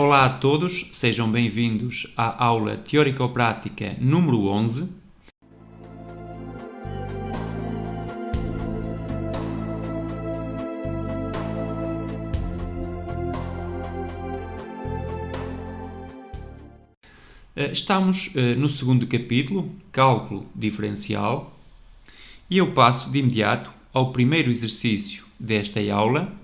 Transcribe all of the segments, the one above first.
Olá a todos, sejam bem-vindos à aula teórico-prática número 11. Estamos no segundo capítulo, Cálculo Diferencial, e eu passo de imediato ao primeiro exercício desta aula,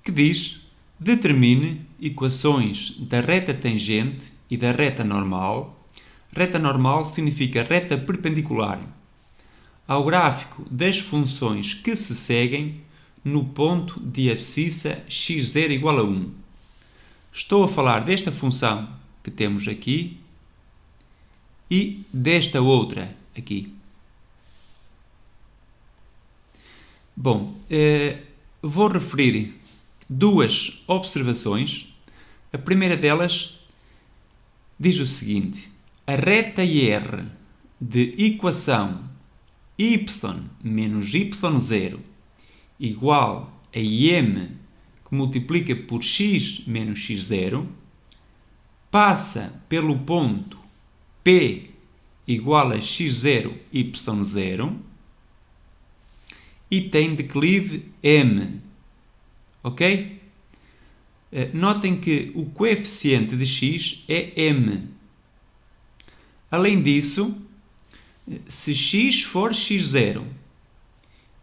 que diz: determine equações da reta tangente e da reta normal. Reta normal significa reta perpendicular ao gráfico das funções que se seguem no ponto de abscissa x0 igual a 1. Estou a falar desta função que temos aqui e desta outra aqui. Bom, vou referir duas observações. A primeira delas diz o seguinte: a reta R de equação y menos y0 igual a m que multiplica por x menos x0 passa pelo ponto P igual a x0, y0 e tem declive m. Ok? Notem que o coeficiente de x é m. Além disso, se x for x0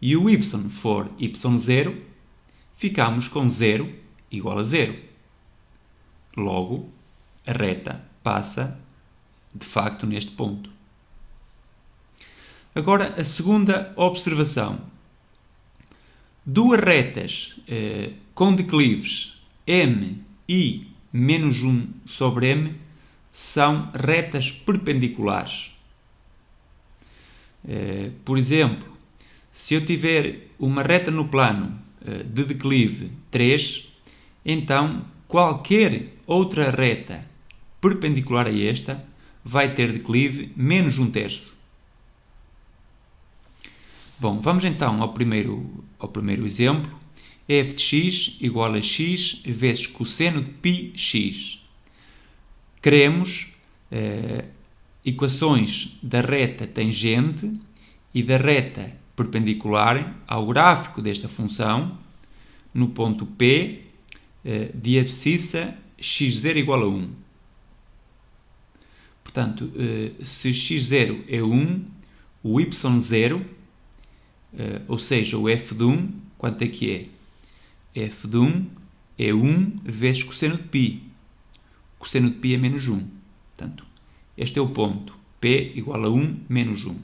e o y for y0, ficamos com 0 igual a 0. Logo, a reta passa, de facto, neste ponto. Agora, a segunda observação. Duas retas com declives m e menos 1 sobre m são retas perpendiculares. Por exemplo, se eu tiver uma reta no plano de declive 3, então qualquer outra reta perpendicular a esta vai ter declive menos 1/3. Bom, vamos então ao primeiro exemplo. f de x igual a x vezes cosseno de πx. Queremos equações da reta tangente e da reta perpendicular ao gráfico desta função no ponto P de abscissa x0 igual a 1. Portanto, se x0 é 1, o y0, ou seja, o f de 1, quanto é que é? F de 1 é 1 vezes cosseno de π. Cosseno de π é menos 1. Portanto, este é o ponto. P igual a 1 menos 1.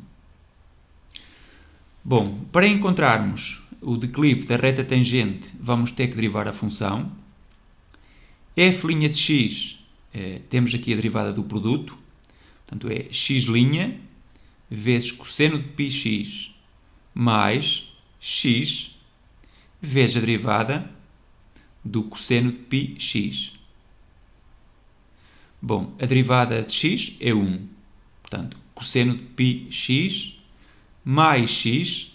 Bom, para encontrarmos o declive da reta tangente, vamos ter que derivar a função. F' de x, temos aqui a derivada do produto. Portanto, é x' vezes cosseno de πx mais x vezes a derivada do cosseno de πx. Bom, a derivada de x é 1. Portanto, cosseno de πx mais x.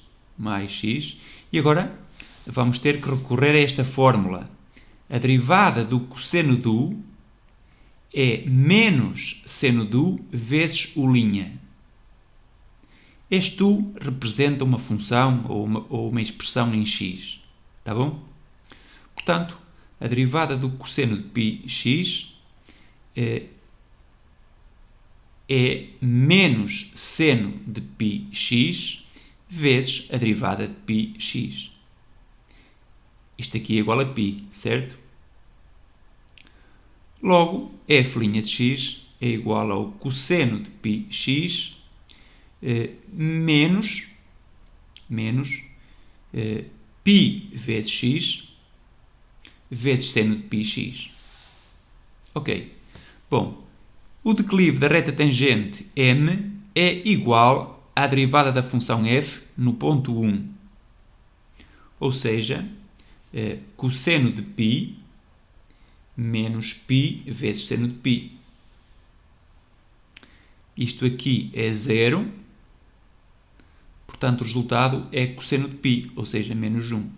E agora vamos ter que recorrer a esta fórmula. A derivada do cosseno de u é menos seno de u vezes u'. Este u representa uma função ou uma expressão em x. Tá bom? Portanto, a derivada do cosseno de πx é menos seno de πx vezes a derivada de πx. Isto aqui é igual a π, certo? Logo, f' de x é igual ao cosseno de πx menos π vezes x vezes seno de πx. Ok. Bom, o declive da reta tangente m é igual à derivada da função f no ponto 1. Ou seja, cosseno de π menos π vezes seno de π. Isto aqui é 0. Portanto, o resultado é cosseno de π, ou seja, menos 1.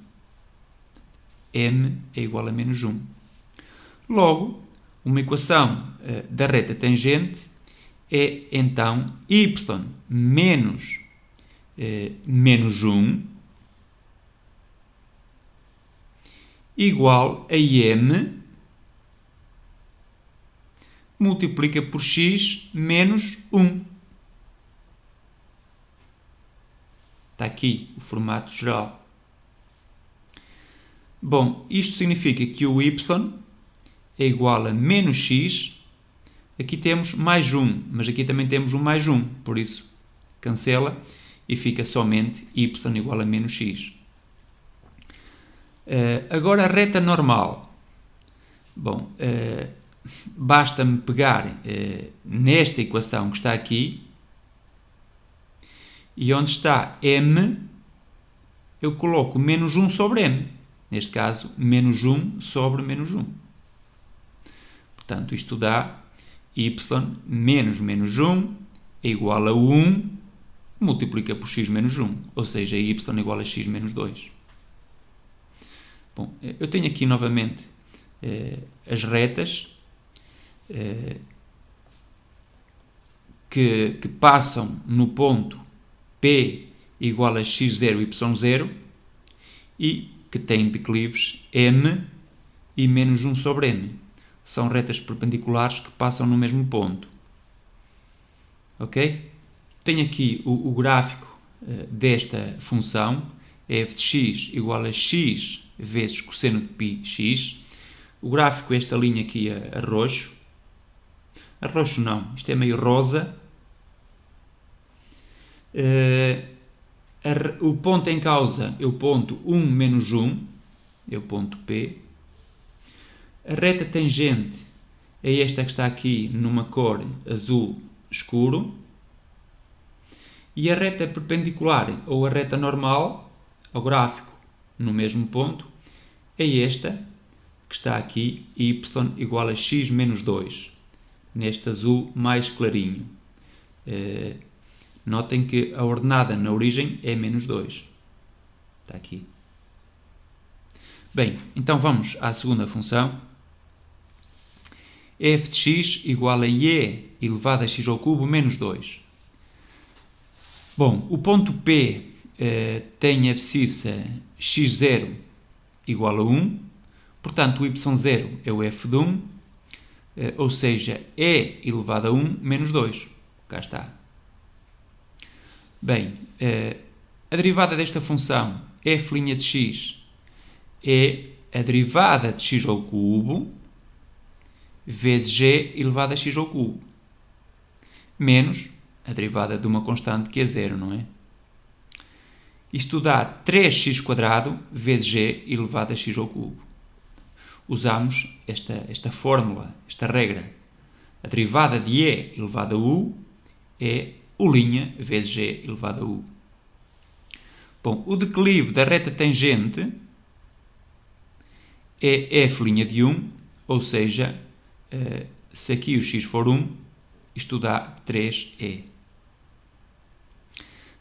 M é igual a menos 1. Logo, Uma equação da reta tangente é, então, y menos 1 igual a m multiplica por x menos 1. Está aqui o formato geral. Bom, isto significa que o y é igual a menos x. Aqui temos mais 1, mas aqui também temos um mais 1. Por isso, cancela e fica somente y igual a menos x. Agora a reta normal. Bom, basta-me pegar nesta equação que está aqui e onde está m, eu coloco menos 1 sobre m. Neste caso, menos 1 sobre menos 1. Portanto, isto dá y menos 1 é igual a 1 multiplica por x menos 1. Ou seja, y igual a x menos 2. Bom, eu tenho aqui novamente as retas que passam no ponto P igual a x0, y0 e que têm declives m e menos 1 sobre m. São retas perpendiculares que passam no mesmo ponto. Ok? Tenho aqui o gráfico desta função, f de x igual a x vezes cosseno de πx. O gráfico é esta linha aqui a roxo. A roxo não, isto é meio rosa. O ponto em causa é o ponto 1 menos 1, é o ponto P. A reta tangente é esta que está aqui numa cor azul escuro. E a reta perpendicular, ou a reta normal, ao gráfico no mesmo ponto, é esta que está aqui, y igual a x menos 2, neste azul mais clarinho. Notem que a ordenada na origem é menos 2. Está aqui. Bem, então vamos à segunda função. F de x igual a e elevado a x ao cubo menos 2. Bom, o ponto P tem a abscissa x0 igual a 1. Portanto, o y0 é o f de 1. Ou seja, e elevado a 1 menos 2. Cá está. Bem, a derivada desta função f' de x é a derivada de x ao cubo vezes g elevado a x ao cubo, menos a derivada de uma constante que é 0, não é? Isto dá 3x² vezes g elevado a x ao cubo. Usamos esta fórmula, esta regra. A derivada de e elevado a u é u' vezes g elevado a u. Bom, o declive da reta tangente é f' de 1, ou seja, se aqui o x for 1, isto dá 3e.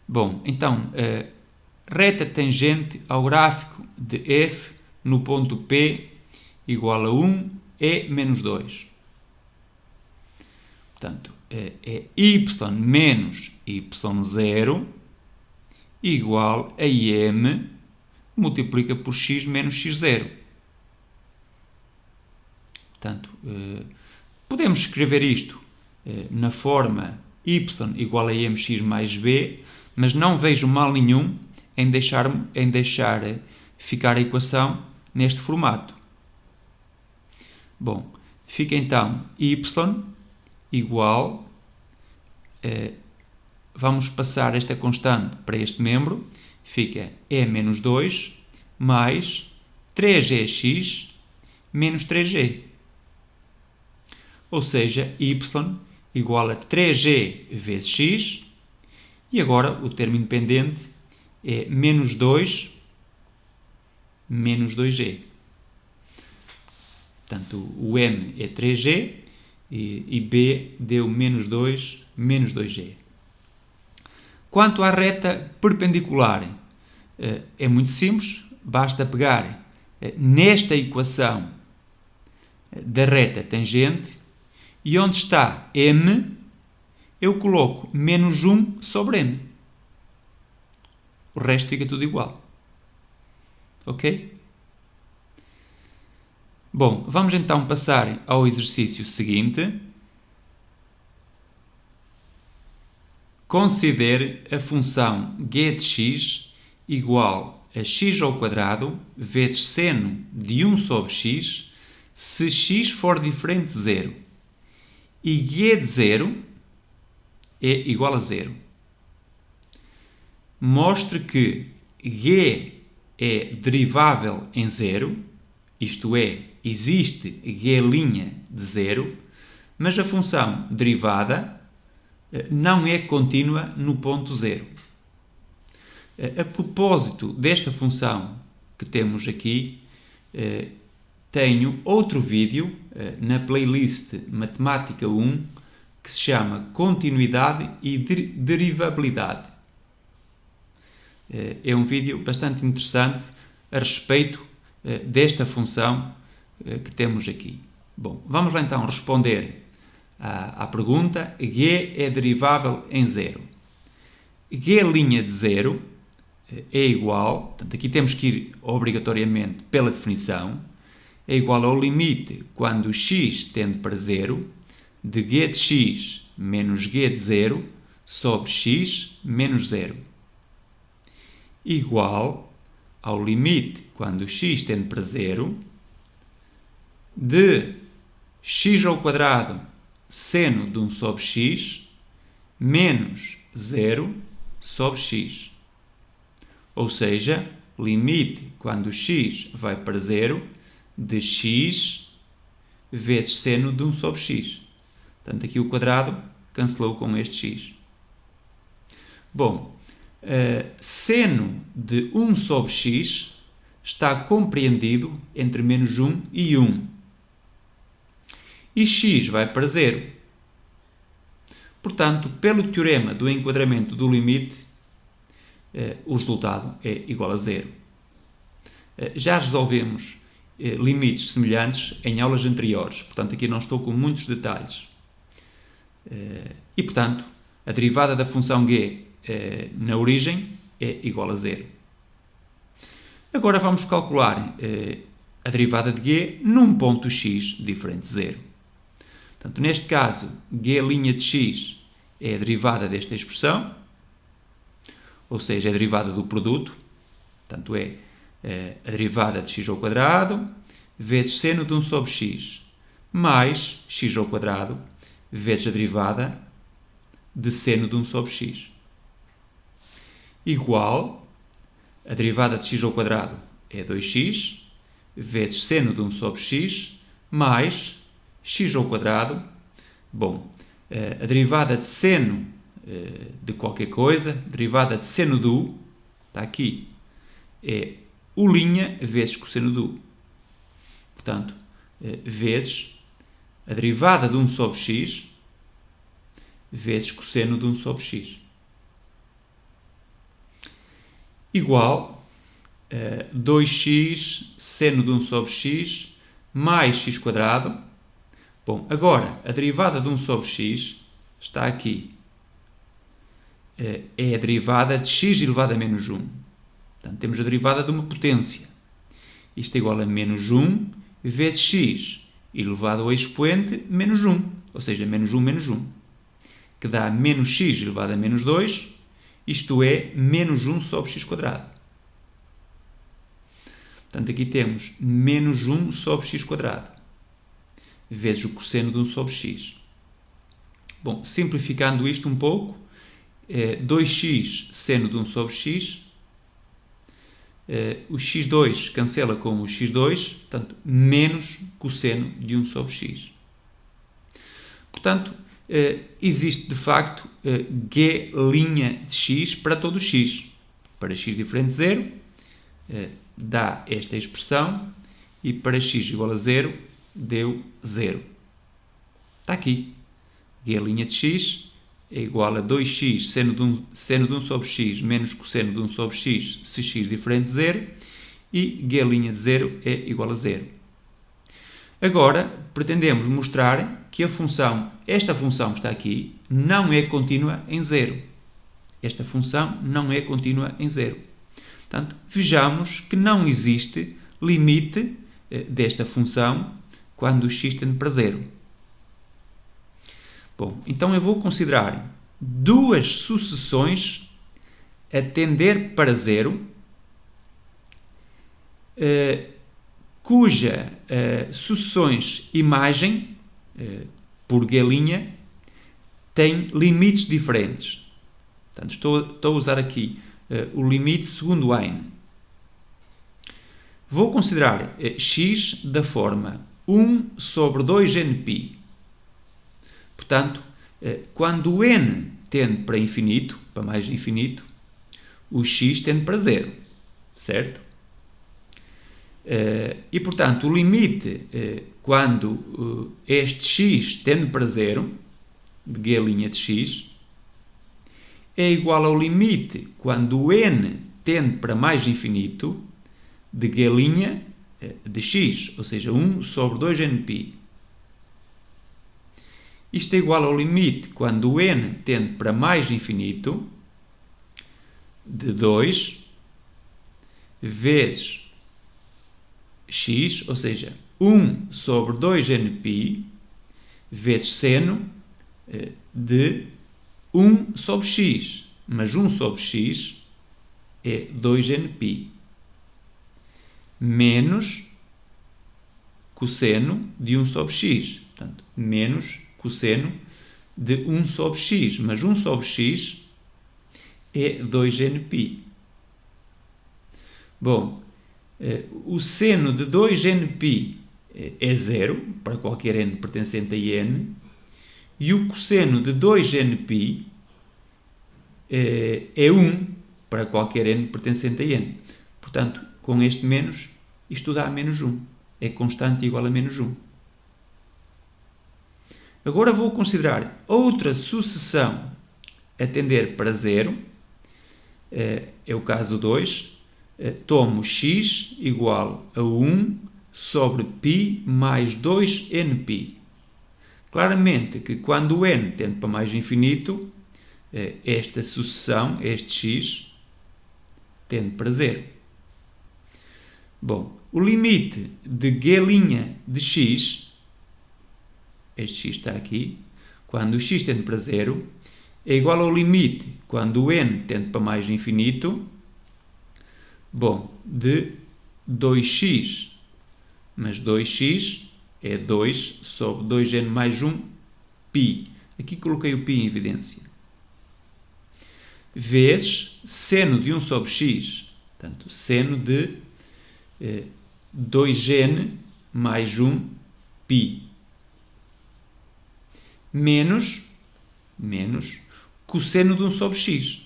Bom, então, reta tangente ao gráfico de f no ponto P igual a 1 e menos 2. Portanto, é y menos y0 igual a m multiplica por x menos x0. Portanto, podemos escrever isto na forma y igual a mx mais b, mas não vejo mal nenhum em deixar ficar a equação neste formato. Bom, fica então y igual, vamos passar esta constante para este membro, fica e menos 2 mais 3ex menos 3g. Ou seja, y igual a 3g vezes x, e agora o termo independente é menos 2 menos 2g. Portanto, o m é 3g e b deu menos 2 menos 2g. Quanto à reta perpendicular, é muito simples, basta pegar nesta equação da reta tangente, e onde está m, eu coloco menos 1 sobre m. O resto fica tudo igual. Ok? Bom, vamos então passar ao exercício seguinte. Considere a função g de x igual a x ao quadrado vezes seno de 1 sobre x se x for diferente de 0 e g de 0 é igual a 0. Mostre que g é derivável em 0, isto é, existe g' de 0, mas a função derivada não é contínua no ponto 0. A propósito desta função que temos aqui, tenho outro vídeo na playlist Matemática 1 que se chama Continuidade e Derivabilidade. É um vídeo bastante interessante a respeito desta função que temos aqui. Bom, vamos lá então responder à pergunta. G é derivável em 0. G' de 0 é igual, portanto aqui temos que ir obrigatoriamente pela definição, é igual ao limite quando x tende para 0 de g de x menos g de 0 sobre x menos 0. Igual ao limite quando x tende para 0 de x ao quadrado seno de 1 sobre x menos 0 sobre x. Ou seja, limite quando x vai para 0 de x vezes seno de 1 sobre x. Portanto, aqui o quadrado cancelou com este x. Bom, seno de 1 sobre x está compreendido entre menos 1 e 1. E x vai para 0. Portanto, pelo teorema do enquadramento do limite, o resultado é igual a 0. Já resolvemos limites semelhantes em aulas anteriores, portanto aqui não estou com muitos detalhes. E, portanto, a derivada da função g na origem é igual a 0. Agora vamos calcular a derivada de g num ponto x diferente de 0. Portanto, neste caso, g' de x é a derivada desta expressão, ou seja, é a derivada do produto, portanto é a derivada de x ao quadrado vezes seno de 1 sobre x, mais x ao quadrado vezes a derivada de seno de 1 sobre x. Igual, a derivada de x ao quadrado é 2x, vezes seno de 1 sobre x, mais x ao quadrado. Bom, a derivada de seno de qualquer coisa, derivada de seno de u, está aqui, é u' vezes cosseno de u. Portanto, vezes a derivada de 1 sobre x vezes cosseno de 1 sobre x. Igual 2x seno de 1 sobre x mais x quadrado. Bom, agora a derivada de 1 sobre x está aqui. É a derivada de x elevado a menos 1. Portanto, temos a derivada de uma potência. Isto é igual a menos 1 vezes x elevado ao expoente menos 1. Ou seja, menos 1 menos 1. Que dá menos x elevado a menos 2. Isto é, menos 1 sobre x quadrado. Portanto, aqui temos menos 1 sobre x quadrado vezes o cosseno de 1 sobre x. Bom, simplificando isto um pouco, 2x seno de 1 sobre x, o x2 cancela com o x2, portanto, menos cosseno de 1 sobre x. Portanto, existe de facto g' de x para todo o x. Para x diferente de 0, dá esta expressão, e para x igual a 0, deu 0. Está aqui. G' de x é igual a 2x seno de 1 sobre x menos cosseno de 1 sobre x se x diferente de 0, e g' de 0 é igual a 0. Agora, pretendemos mostrar que esta função que está aqui, não é contínua em zero. Esta função não é contínua em zero. Portanto, vejamos que não existe limite desta função quando o x tende para zero. Bom, então eu vou considerar duas sucessões a tender para zero, cuja sucessões imagem, por G', tem limites diferentes. Portanto, estou a usar aqui o limite segundo Heine. Vou considerar x da forma 1 sobre 2nπ. Portanto, quando o n tende para infinito, para mais infinito, o x tende para zero, certo? E, portanto, o limite quando este x tende para zero, de G' de x, é igual ao limite quando o n tende para mais infinito, de G' de x, ou seja, 1 sobre 2nπ. Isto é igual ao limite quando o n tende para mais infinito, de 2 vezes x, ou seja, 1 sobre 2nπ, vezes seno de 1 sobre x. Mas 1 sobre x é 2nπ. Menos cosseno de 1 sobre x. Portanto, menos cosseno de 1 sobre x. Mas 1 sobre x é 2nπ. Bom, o seno de 2nπ é zero, para qualquer n pertencente a n, e o cosseno de 2nπ é 1, para qualquer n pertencente a n. Portanto, com este menos, isto dá menos 1. É constante igual a menos 1. Agora vou considerar outra sucessão a tender para zero. É o caso 2. Tomo x igual a 1 sobre π mais 2nπ. Claramente que quando o n tende para mais infinito, esta sucessão, este x, tende para zero. Bom, o limite de G' de x, este x está aqui, quando o x tende para zero, é igual ao limite quando o n tende para mais infinito, bom, de 2x, mas 2x é 2 sobre 2n mais 1 π. Aqui coloquei o π em evidência. Vezes seno de 1 sobre x, portanto, seno de 2n mais 1 π. Menos cosseno de 1 sobre x.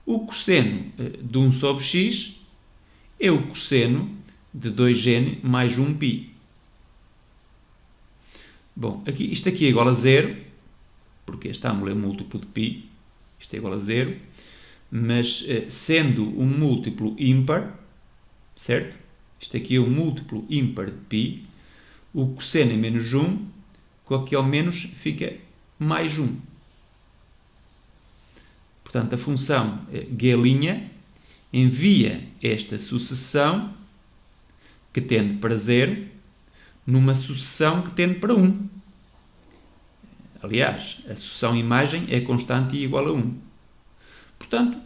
O cosseno de 1 sobre x é o cosseno de 2n mais 1 π. Bom, isto aqui é igual a zero, porque este ângulo é múltiplo de π. Isto é igual a zero. Mas sendo um múltiplo ímpar, certo? Isto aqui é um múltiplo ímpar de π. O cosseno é menos 1, com aqui ao menos fica mais 1. Portanto, a função G' envia esta sucessão que tende para zero numa sucessão que tende para 1. Aliás, a sucessão imagem é constante e igual a 1. Portanto,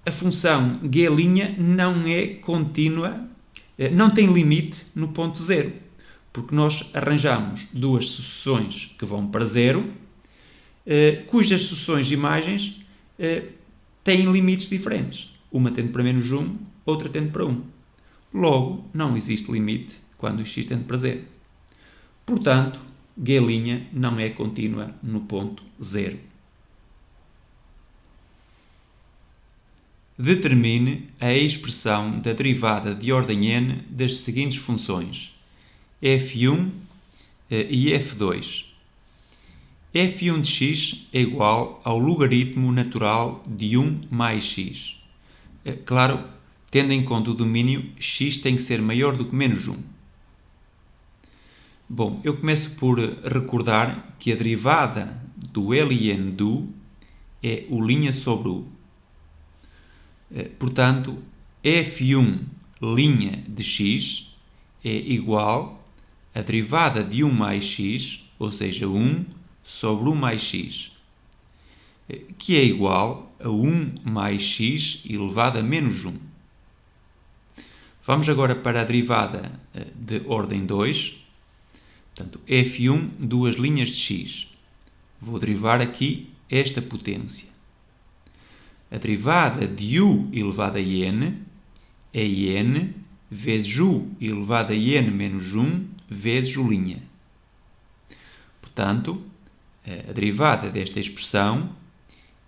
a função G' não é contínua, não tem limite no ponto zero, porque nós arranjamos duas sucessões que vão para zero, cujas sucessões imagens têm limites diferentes. Uma tende para menos 1, outra tende para 1. Logo, não existe limite quando o x tende para zero. Portanto, G' não é contínua no ponto zero. Determine a expressão da derivada de ordem n das seguintes funções: f1 e f2. f1 de x é igual ao logaritmo natural de 1 mais x. Claro, tendo em conta o domínio, x tem que ser maior do que menos 1. Bom, eu começo por recordar que a derivada do ln do U é U' sobre U. Portanto, f1' de x é igual a derivada de 1 mais x, ou seja, 1 sobre 1 mais x, que é igual a 1 mais x elevado a menos 1. Vamos agora para a derivada de ordem 2. Portanto, f1, duas linhas de x. Vou derivar aqui esta potência. A derivada de u elevado a n é n vezes u elevado a n menos 1 vezes u'. Portanto, a derivada desta expressão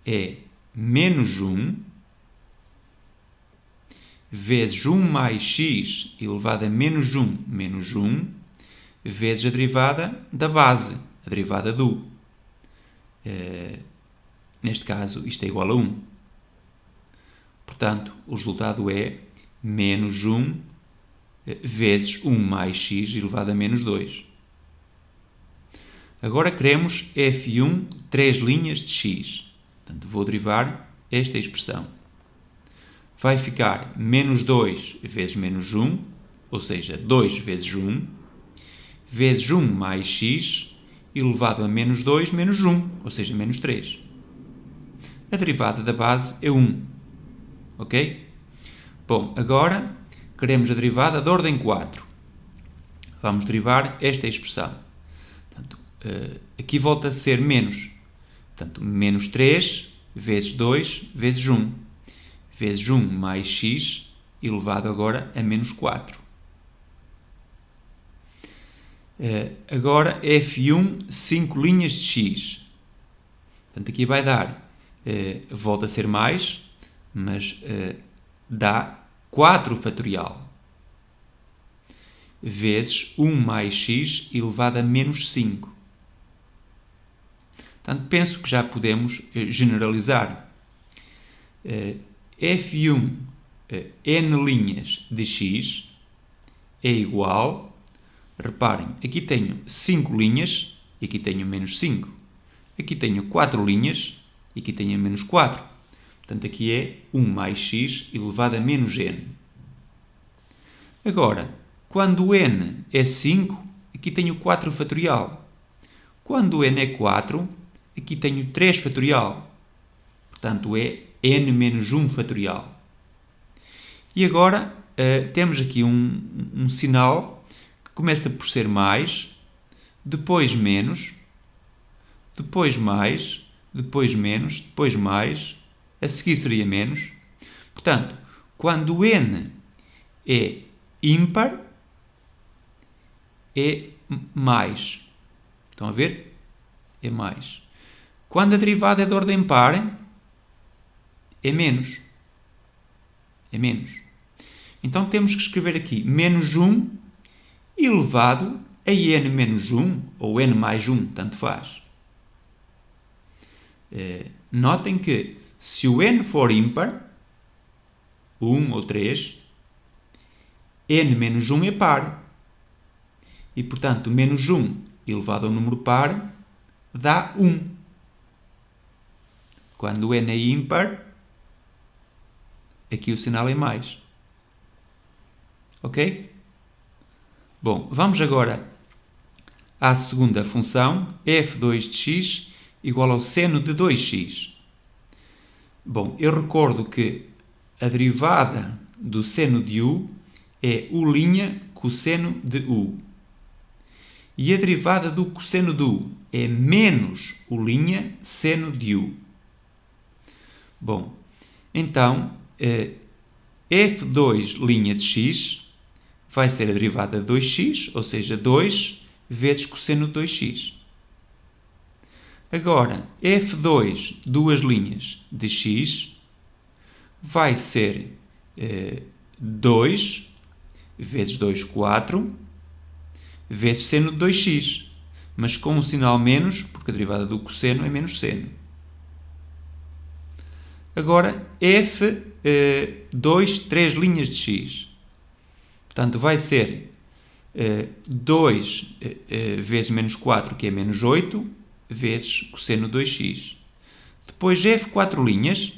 é menos 1 vezes 1 mais x elevado a menos 1 vezes a derivada da base, a derivada do u. Neste caso, isto é igual a 1. Portanto, o resultado é menos 1 vezes 1 mais x elevado a menos 2. Agora queremos f1, 3 linhas de x. Portanto, vou derivar esta expressão. Vai ficar menos 2 vezes menos 1, ou seja, 2 vezes 1, vezes 1 mais x elevado a menos 2 menos 1, ou seja, menos 3. A derivada da base é 1. Ok? Bom, agora queremos a derivada da ordem 4. Vamos derivar esta expressão. Portanto, aqui volta a ser menos. Portanto, menos 3 vezes 2 vezes 1. Vezes 1 mais x elevado agora a menos 4. Agora f1, 5 linhas de x. Portanto, aqui vai dar, volta a ser mais, mas dá 4 fatorial. Vezes 1 mais x elevado a menos 5. Portanto, penso que já podemos generalizar. f1, n linhas de x é igual, reparem, aqui tenho 5 linhas e aqui tenho menos 5. Aqui tenho 4 linhas e aqui tenho menos 4. Portanto, aqui é 1 mais x elevado a menos n. Agora, quando n é 5, aqui tenho 4 fatorial. Quando n é 4, aqui tenho 3 fatorial. Portanto, é n menos 1 fatorial. E agora, temos aqui um sinal que começa por ser mais, depois menos, depois mais, depois menos, depois mais, a seguir seria menos. Portanto, quando n é ímpar, é mais. Estão a ver? É mais. Quando a derivada é de ordem par, é menos. É menos. Então temos que escrever aqui menos 1 elevado a n menos 1, ou n mais 1, tanto faz. Notem que se o n for ímpar, 1 ou 3, n menos 1 é par. E, portanto, menos 1 elevado ao número par dá 1. Quando o n é ímpar, aqui o sinal é mais. Ok? Bom, vamos agora à segunda função, f2 de x igual ao seno de 2x. Bom, eu recordo que a derivada do seno de u é u' cosseno de u. E a derivada do cosseno de u é menos u' seno de u. Bom, então, f2' de x vai ser a derivada de 2x, ou seja, 2 vezes cosseno de 2x. Agora, f2, duas linhas de x, vai ser 2 vezes 2, 4, vezes seno de 2x, mas com um sinal menos, porque a derivada do cosseno é menos seno. Agora, f2, 3 linhas de x. Portanto, vai ser 2 vezes menos 4, que é menos 8, vezes cosseno 2x. Depois f4 linhas,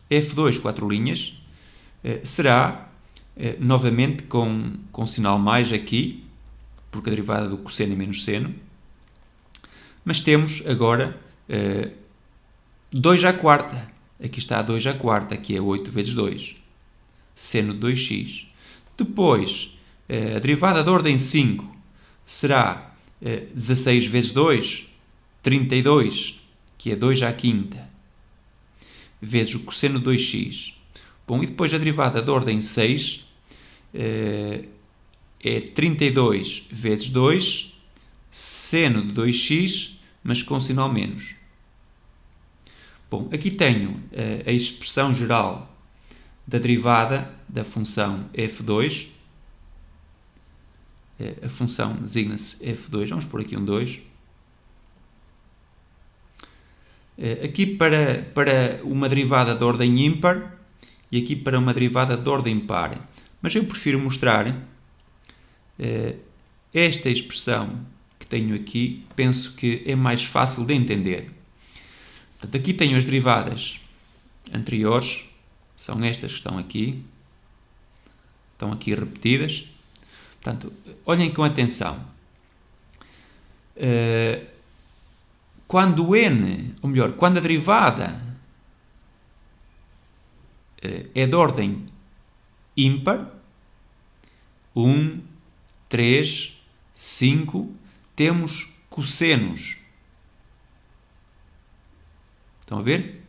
f2 4 linhas, será novamente com sinal mais aqui, porque a derivada do cosseno é menos seno, mas temos agora 2 à quarta. Aqui está 2 à quarta, que é 8 vezes 2, seno de 2x. Depois, a derivada de ordem 5 será 16 vezes 2, 32, que é 2 à quinta, vezes o cosseno de 2x. Bom, e depois a derivada de ordem 6 é 32 vezes 2, seno de 2x, mas com sinal menos. Bom, aqui tenho a expressão geral da derivada da função f2. A função designa-se f2. Vamos pôr aqui um 2. Aqui para uma derivada de ordem ímpar e aqui para uma derivada de ordem par. Mas eu prefiro mostrar esta expressão que tenho aqui. Penso que é mais fácil de entender. Portanto, aqui tenho as derivadas anteriores, são estas que estão aqui repetidas. Portanto, olhem com atenção. Quando quando a derivada é de ordem ímpar, 1, 3, 5, temos cossenos. Estão a ver?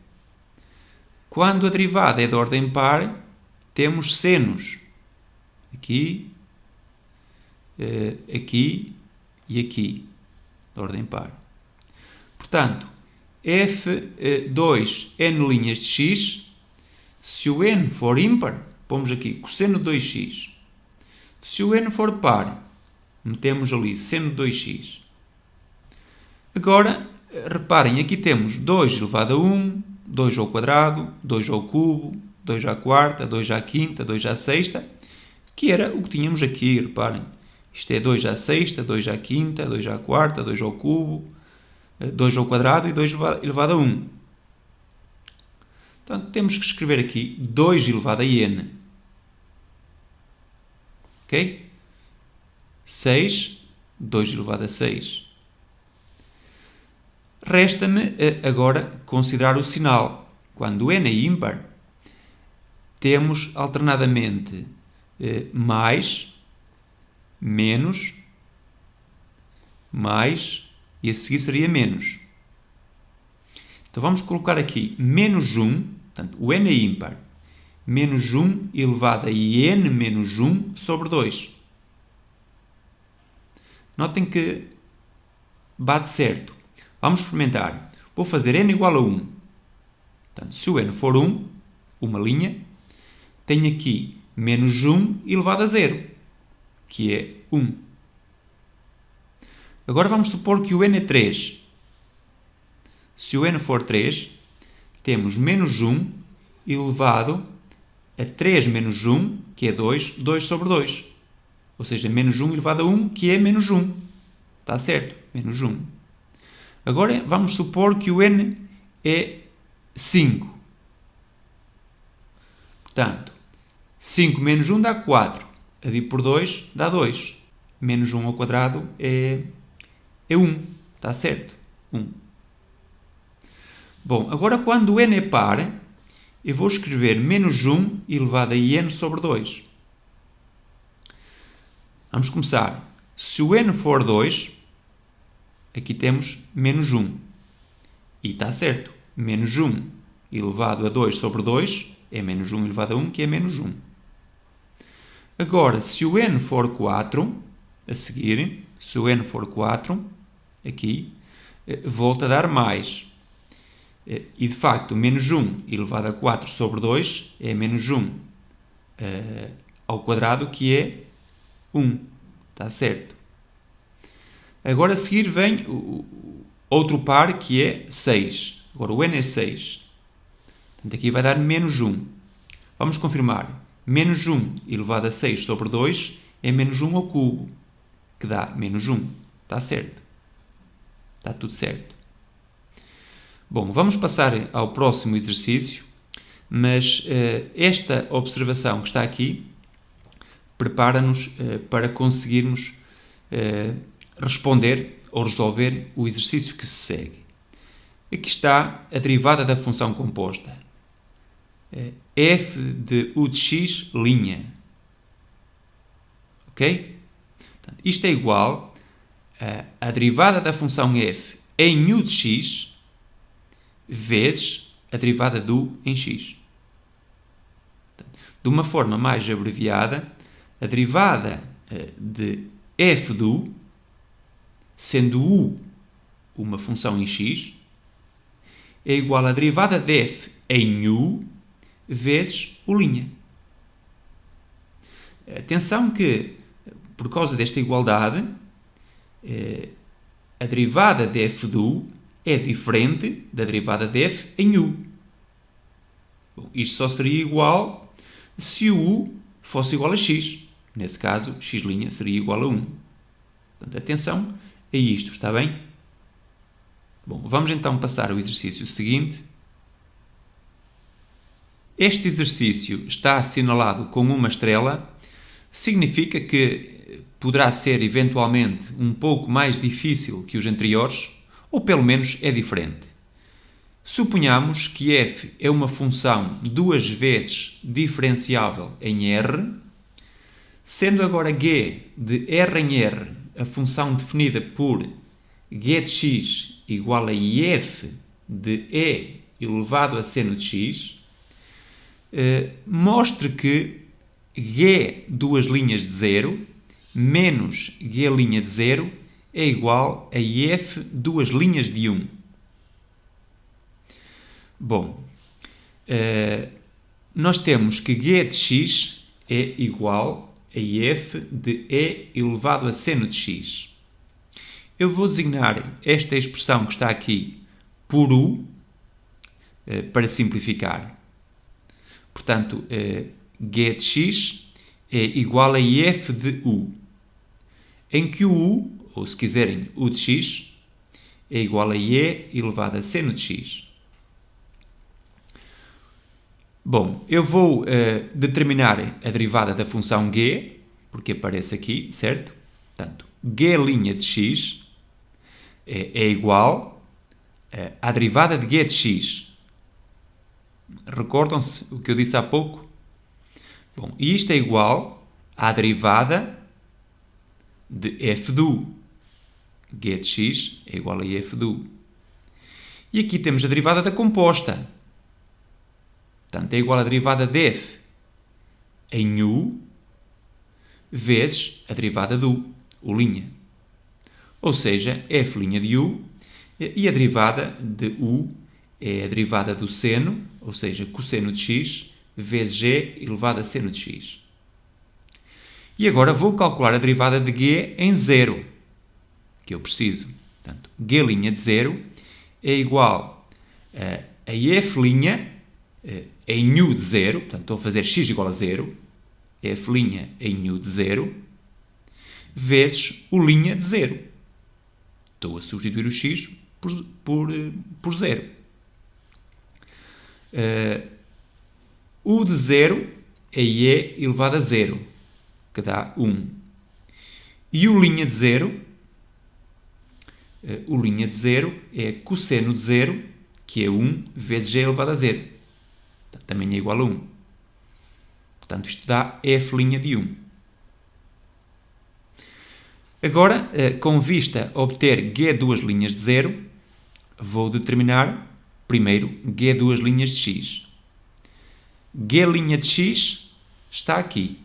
Quando a derivada é de ordem par, temos senos. Aqui, aqui e aqui, de ordem par. Portanto, f2 n linhas de x, se o n for ímpar, pomos aqui cosseno de 2x. Se o n for par, metemos ali seno de 2x. Agora, reparem, aqui temos 2 elevado a 1, 2 ao quadrado, 2 ao cubo, 2 à quarta, 2 à quinta, 2 à sexta, que era o que tínhamos aqui, reparem. Isto é 2 à sexta, 2 à quinta, 2 à quarta, 2 ao cubo, 2 ao quadrado e 2 elevado a 1. Portanto, temos que escrever aqui 2 elevado a n. Ok? 6, 2 elevado a 6. Resta-me agora considerar o sinal. Quando n é ímpar, temos alternadamente mais, menos, mais e a seguir seria menos. Então vamos colocar aqui menos 1, portanto o n é ímpar, menos 1 elevado a n menos 1 sobre 2. Notem que bate certo. Vamos experimentar. Vou fazer n igual a 1. Portanto, se o n for 1, uma linha, tenho aqui menos 1 elevado a 0, que é 1. Agora vamos supor que o n é 3. Se o n for 3, temos menos 1 elevado a 3 menos 1, que é 2, 2 sobre 2. Ou seja, menos 1 elevado a 1, que é menos 1. Está certo? Menos 1. Agora vamos supor que o n é 5. Portanto, 5 menos 1 dá 4. A dividir por 2 dá 2. Menos 1 ao quadrado é 1. Está certo? 1. Bom, agora quando o n é par, eu vou escrever menos 1 elevado a n sobre 2. Vamos começar. Se o n for 2, aqui temos menos 1. E está certo. Menos 1 elevado a 2 sobre 2 é menos 1 elevado a 1, que é menos 1. Agora, se o n for 4, a seguir, se o n for 4, aqui, volta a dar mais. E, de facto, menos 1 elevado a 4 sobre 2 é menos 1 ao quadrado, que é 1. Está certo. Agora, a seguir, vem outro par, que é 6. Agora, o n é 6. Portanto, aqui vai dar menos 1. Vamos confirmar. Menos 1 elevado a 6 sobre 2 é menos 1 ao cubo. que dá menos 1. Está certo. Está tudo certo. Bom, vamos passar ao próximo exercício, mas esta observação que está aqui prepara-nos para conseguirmos responder ou resolver o exercício que se segue. Aqui está a derivada da função composta. F de u de x'. Ok? Portanto, isto é igual a derivada da função f em u de x vezes a derivada do em x. De uma forma mais abreviada, a derivada de f de u, sendo u uma função em x, é igual à derivada de f em u vezes u'. Atenção que, por causa desta igualdade, a derivada de f de u é diferente da derivada de f em u. Bom, isto só seria igual se o u fosse igual a x. Nesse caso, x' seria igual a 1. Portanto, atenção a isto, está bem? Bom, vamos então passar ao exercício seguinte. Este exercício está assinalado com uma estrela, significa que poderá ser eventualmente um pouco mais difícil que os anteriores, ou pelo menos é diferente. Suponhamos que f é uma função duas vezes diferenciável em R, sendo agora g de R em R a função definida por g de x igual a f de e elevado a seno de x, mostre que g duas linhas de 0 menos g' de 0 é igual a f duas linhas de 1. Bom, nós temos que g de x é igual a f de e elevado a seno de x. Eu vou designar esta expressão que está aqui por u, para simplificar. Portanto, g de x é igual a f de u, em que o u, ou se quiserem u de x, é igual a e elevado a seno de x. Bom, eu vou determinar a derivada da função g, porque aparece aqui, certo? Portanto, g' de x é igual à derivada de g de x. Recordam-se o que eu disse há pouco? Bom, e isto é igual à derivada de f de u. G de x é igual a f de u. E aqui temos a derivada da composta. Portanto, é igual à derivada de f em u vezes a derivada do u'. Ou seja, f' de u, e a derivada de u é a derivada do seno, ou seja, cosseno de x, vezes g elevado a seno de x. E agora vou calcular a derivada de g em 0, que eu preciso. Portanto, g' de 0 é igual a f' em u de 0, portanto, estou a fazer x igual a 0, f' em u de 0, vezes u' de 0. Estou a substituir o x por 0. U de 0 é e elevado a 0, que dá 1. E u' de 0, é cosseno de 0, que é 1 vezes g elevado a 0. Também é igual a 1. Portanto, isto dá f' de 1. Agora, com vista a obter g duas linhas de 0, vou determinar primeiro g duas linhas de x. G' de x está aqui.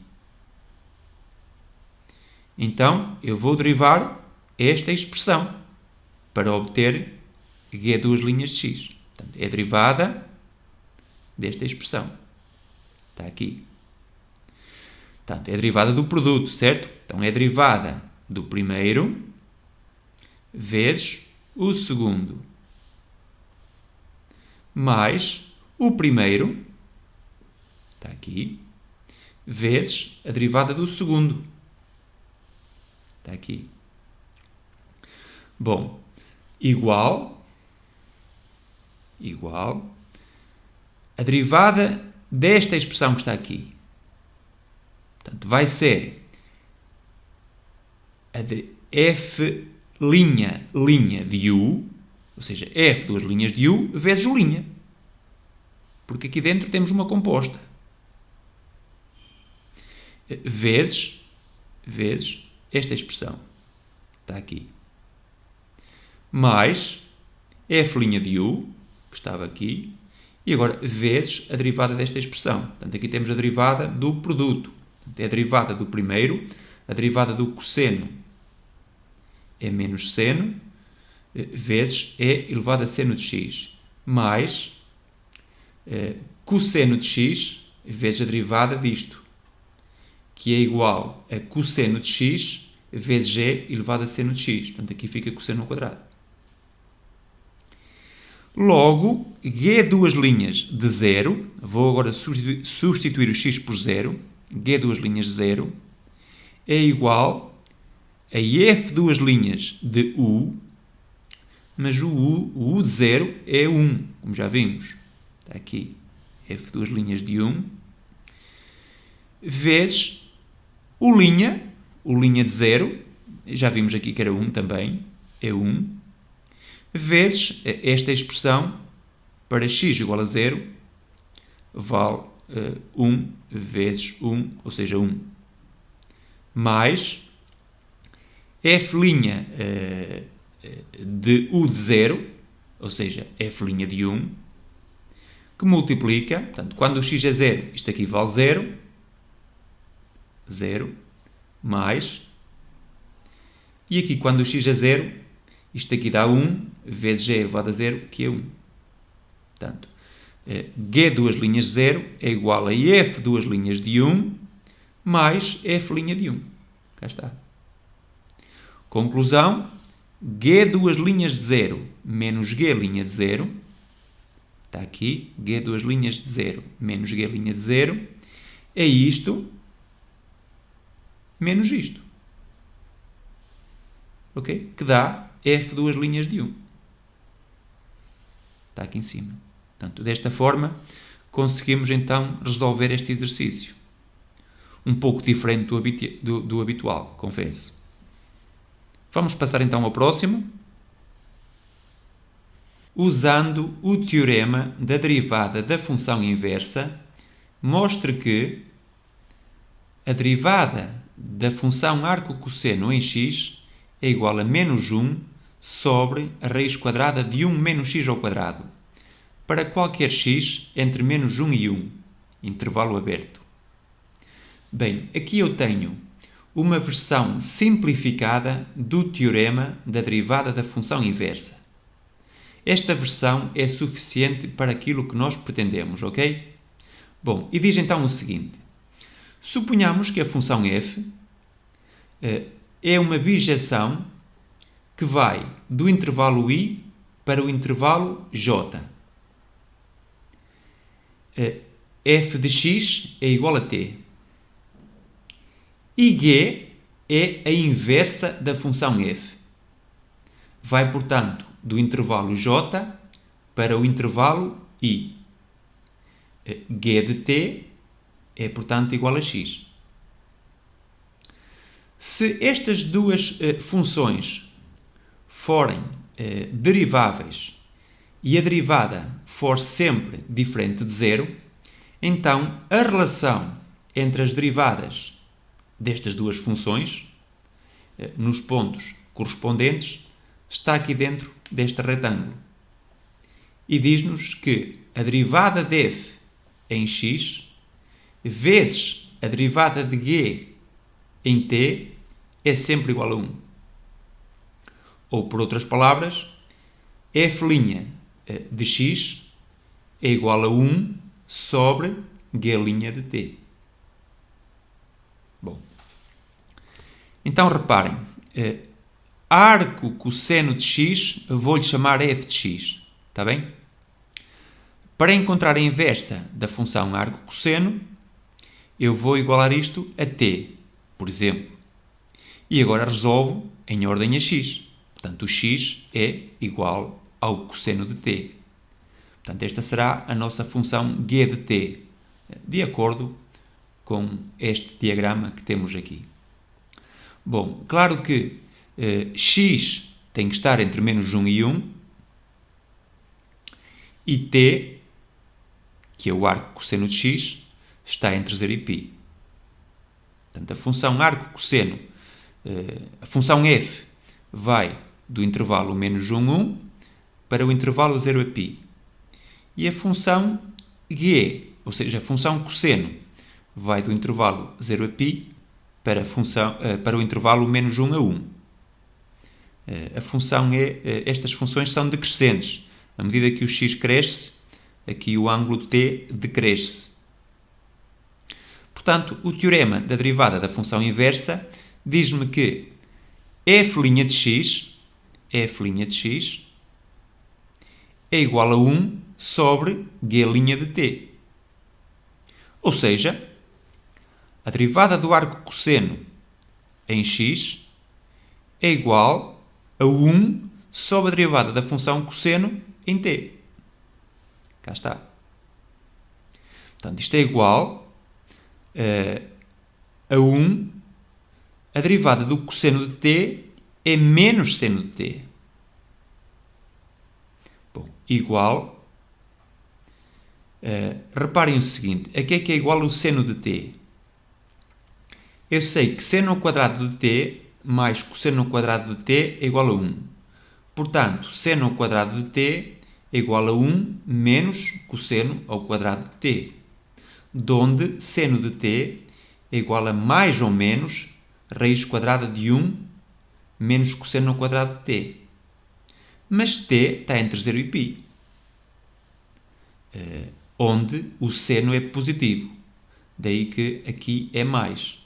Então, eu vou derivar esta expressão para obter g duas linhas de x. Portanto, é a derivada desta expressão. Está aqui. Portanto, é a derivada do produto, certo? Então, é a derivada do primeiro vezes o segundo mais o primeiro, está aqui, vezes a derivada do segundo. Está aqui. Bom, igual, a derivada desta expressão que está aqui. Portanto, vai ser f' linha de u, ou seja, f duas linhas de u vezes u linha. Porque aqui dentro temos uma composta. Vezes esta expressão. Está aqui. Mais f' de u, que estava aqui, e agora vezes a derivada desta expressão. Portanto, aqui temos a derivada do produto. Portanto, é a derivada do primeiro, a derivada do cosseno é menos seno, vezes e elevado a seno de x, mais cosseno de x vezes a derivada disto, que é igual a cosseno de x vezes g elevado a seno de x. Portanto, aqui fica cosseno ao quadrado. Logo, g duas linhas de 0, vou agora substituir o x por 0, g duas linhas de 0, é igual a f duas linhas de u, mas o u de 0 é 1, como já vimos. Está aqui, f duas linhas de 1, vezes o linha de 0, já vimos aqui que era 1 também, é 1, vezes esta expressão para x igual a 0, vale 1 vezes 1, ou seja, 1, mais f' de u de 0, ou seja, f' de 1, que multiplica, portanto, quando o x é 0, isto aqui vale 0, 0, mais, e aqui quando o x é 0, isto aqui dá 1, vezes g elevado a 0, que é 1. Portanto, g duas linhas de 0 é igual a f duas linhas de 1, mais f' de 1. Cá está. Conclusão, g duas linhas de 0 menos g linha de 0, está aqui, g duas linhas de 0 menos g linha de 0, é isto menos isto. Ok? Que dá f duas linhas de 1. Está aqui em cima. Portanto, desta forma, conseguimos então resolver este exercício. Um pouco diferente do habitual, confesso. Vamos passar então ao próximo. Usando o teorema da derivada da função inversa, mostre que a derivada da função arco-cosseno em x é igual a menos 1 sobre a raiz quadrada de 1 menos x ao quadrado, para qualquer x entre menos 1 e 1, intervalo aberto. Bem, aqui eu tenho uma versão simplificada do teorema da derivada da função inversa. Esta versão é suficiente para aquilo que nós pretendemos, ok? Bom, e diz então o seguinte. Suponhamos que a função f é uma bijeção que vai do intervalo i para o intervalo j. F de x é igual a t. E g é a inversa da função f. Vai, portanto, do intervalo j para o intervalo i. G de t é, portanto, igual a x. Se estas duas funções forem deriváveis e a derivada for sempre diferente de 0, então a relação entre as derivadas destas duas funções, nos pontos correspondentes, está aqui dentro deste retângulo. E diz-nos que a derivada de f em x vezes a derivada de g em t é sempre igual a 1. Ou, por outras palavras, f' de x é igual a 1 sobre g' de t. Bom, então reparem, arco cosseno de x, vou-lhe chamar f de x, está bem? Para encontrar a inversa da função arco cosseno, eu vou igualar isto a t, por exemplo. E agora resolvo em ordem a x. Portanto, o x é igual ao cosseno de t. Portanto, esta será a nossa função g de t, de acordo com este diagrama que temos aqui. Bom, claro que x tem que estar entre menos 1 e 1, e t, que é o arco cosseno de x, está entre 0 e π. Portanto, a função arco-cosseno, a função f, vai do intervalo menos 1, 1 para o intervalo 0 a π. E a função g, ou seja, a função cosseno, vai do intervalo 0 a π para o intervalo menos 1 a 1. Estas funções são decrescentes. À medida que o x cresce, aqui o ângulo t decresce. Portanto, o teorema da derivada da função inversa diz-me que f' de x é igual a 1 sobre g' de t. Ou seja, a derivada do arco cosseno em x é igual a 1 sobre a derivada da função cosseno em t. Cá está. Portanto, isto é igual a 1. A derivada do cosseno de t é menos seno de t. Bom, igual. Reparem o seguinte. A que é igual o seno de t? Eu sei que seno ao quadrado de t mais cosseno ao quadrado de t é igual a 1. Portanto, seno ao quadrado de t é igual a 1 menos cosseno ao quadrado de t, donde seno de t é igual a mais ou menos raiz quadrada de 1 menos cosseno ao quadrado de t. Mas t está entre 0 e π, onde o seno é positivo. Daí que aqui é mais.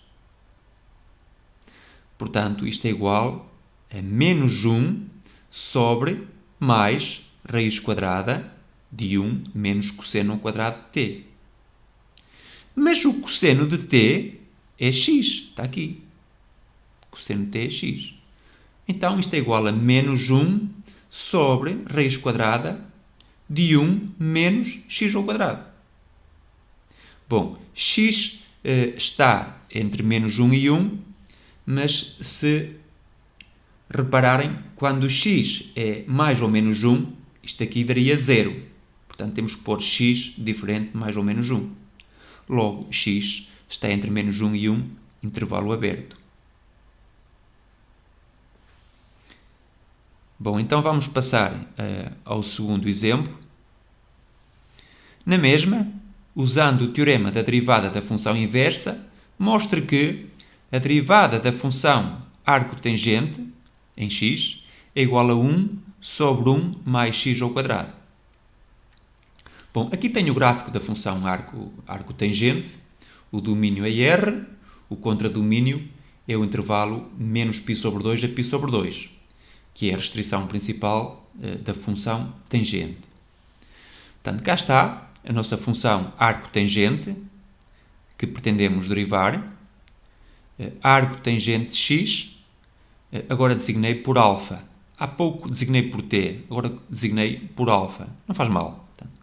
Portanto, isto é igual a menos 1 sobre mais raiz quadrada de 1 menos cosseno ao quadrado de t. Mas o cosseno de t é x. Está aqui. Cosseno de t é x. Então, isto é igual a menos 1 sobre raiz quadrada de 1 menos x ao quadrado. Bom, x está entre menos 1 e 1, mas se repararem, quando x é mais ou menos 1, isto aqui daria 0. Portanto, temos que pôr x diferente de mais ou menos 1. Logo, x está entre menos 1 e 1, intervalo aberto. Bom, então vamos passar ao segundo exemplo. Na mesma, usando o teorema da derivada da função inversa, mostra que a derivada da função arcotangente em x é igual a 1 sobre 1 mais x ao quadrado. Bom, aqui tenho o gráfico da função arcotangente. O domínio é R, o contradomínio é o intervalo menos π sobre 2 a π sobre 2, que é a restrição principal da função tangente. Portanto, cá está a nossa função arcotangente, que pretendemos derivar. Arcotangente de x, agora designei por alfa. Há pouco designei por t, agora designei por alfa. Não faz mal. Portanto,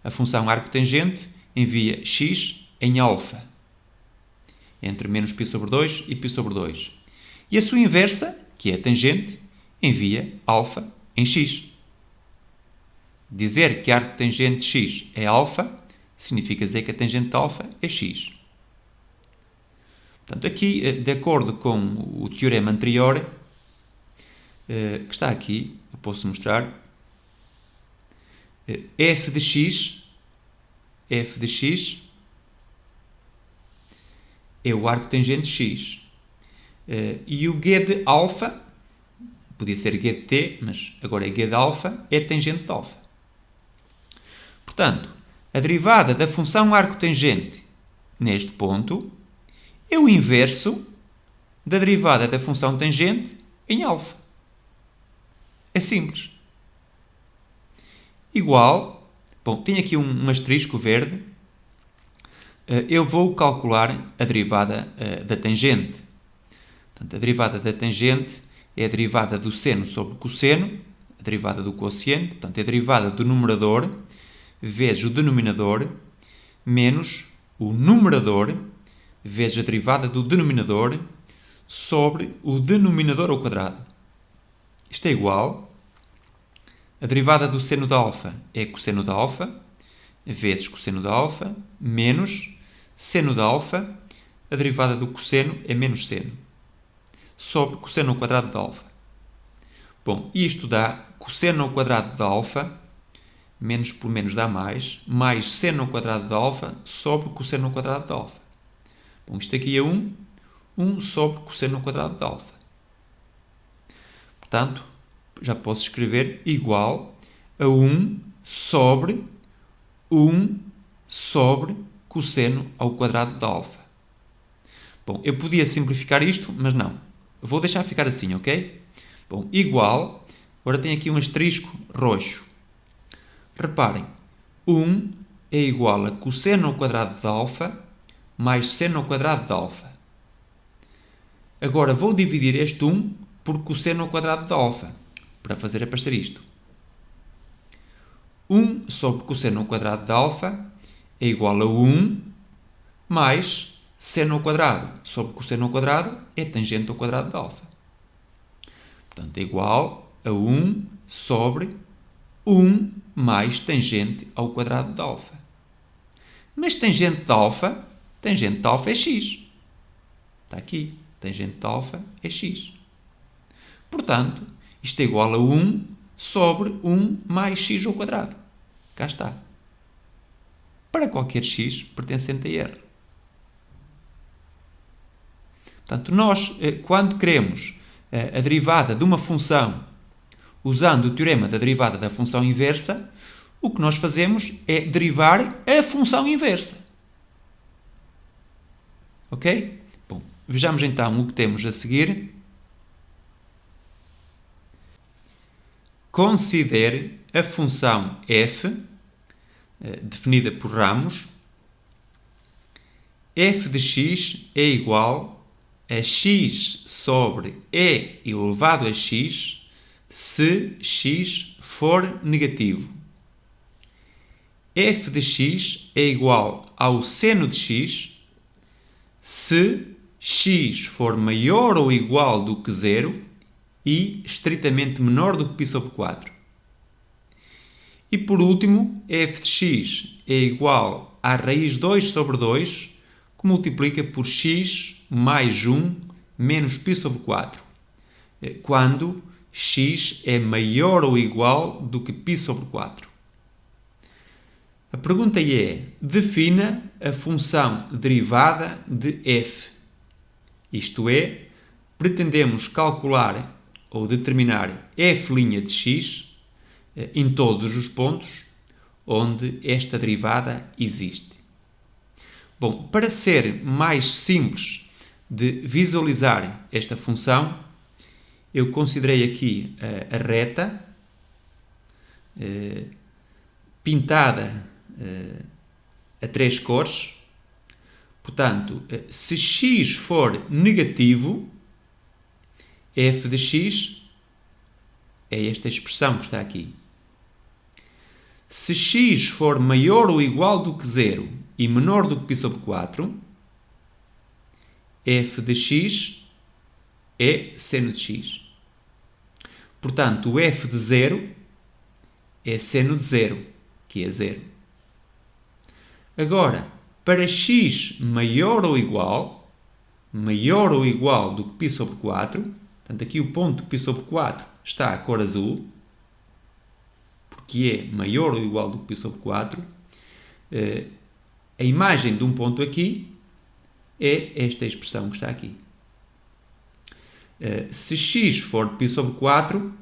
a função arcotangente envia x em alfa, entre menos π sobre 2 e π sobre 2. E a sua inversa, que é a tangente, envia alfa em x. Dizer que a arcotangente de x é alfa significa dizer que a tangente de alfa é x. Portanto, aqui, de acordo com o teorema anterior, que está aqui, eu posso mostrar, f de x é o arcotangente de x. E o g de alfa, podia ser g de t, mas agora é g de alfa, é tangente de alfa. Portanto, a derivada da função arcotangente neste ponto é o inverso da derivada da função tangente em alfa. É simples. Igual, bom, tenho aqui um asterisco verde, eu vou calcular a derivada da tangente. Portanto, a derivada da tangente é a derivada do seno sobre o cosseno, a derivada do quociente, portanto, é a derivada do numerador vezes o denominador menos o numerador vezes a derivada do denominador sobre o denominador ao quadrado. Isto é igual. A derivada do seno de alfa é cosseno de alfa vezes cosseno de alfa menos seno de alfa, a derivada do cosseno é menos seno, sobre cosseno ao quadrado de alfa. Bom, isto dá cosseno ao quadrado de alfa, menos por menos dá mais seno ao quadrado de alfa sobre cosseno ao quadrado de alfa. Bom, isto aqui é 1 sobre cosseno ao quadrado de alfa. Portanto, já posso escrever igual a 1 sobre 1 sobre cosseno ao quadrado de alfa. Bom, eu podia simplificar isto, mas não. Vou deixar ficar assim, ok? Bom, igual, agora tem aqui um asterisco roxo. Reparem, 1 é igual a cosseno ao quadrado de alfa mais seno ao quadrado de alfa. Agora vou dividir este 1 por cosseno ao quadrado de alfa, para fazer aparecer isto. 1 sobre cosseno ao quadrado de alfa é igual a 1 mais seno ao quadrado sobre cosseno ao quadrado é tangente ao quadrado de alfa. Portanto, é igual a 1 sobre 1 mais tangente ao quadrado de alfa. Mas tangente de alfa é x. Está aqui. Tangente de alfa é x. Portanto, isto é igual a 1 sobre 1 mais x ao quadrado. Cá está. Para qualquer x pertencente a R. Portanto, nós, quando queremos a derivada de uma função usando o teorema da derivada da função inversa, o que nós fazemos é derivar a função inversa. Ok? Bom, vejamos então o que temos a seguir. Considere a função f, definida por ramos. F de x é igual a x sobre e elevado a x se x for negativo. F de x é igual ao seno de x se x for maior ou igual do que 0 e estritamente menor do que π sobre 4. E por último, f de x é igual à raiz 2 sobre 2, que multiplica por x mais 1 menos π sobre 4, quando x é maior ou igual do que π sobre 4. A pergunta é, defina a função derivada de f. Isto é, pretendemos calcular ou determinar f' de x em todos os pontos onde esta derivada existe. Bom, para ser mais simples de visualizar esta função, eu considerei aqui a reta pintada a 3 cores. Portanto, se x for negativo, f de x é esta expressão que está aqui. Se x for maior ou igual do que 0 e menor do que π sobre 4, f de x é seno de x. Portanto, o f de 0 é seno de 0, que é 0. Agora, para x maior ou igual do que π sobre 4, portanto, aqui o ponto π sobre 4 está a cor azul, porque é maior ou igual do que π sobre 4, a imagem de um ponto aqui é esta expressão que está aqui. Se x for π sobre 4,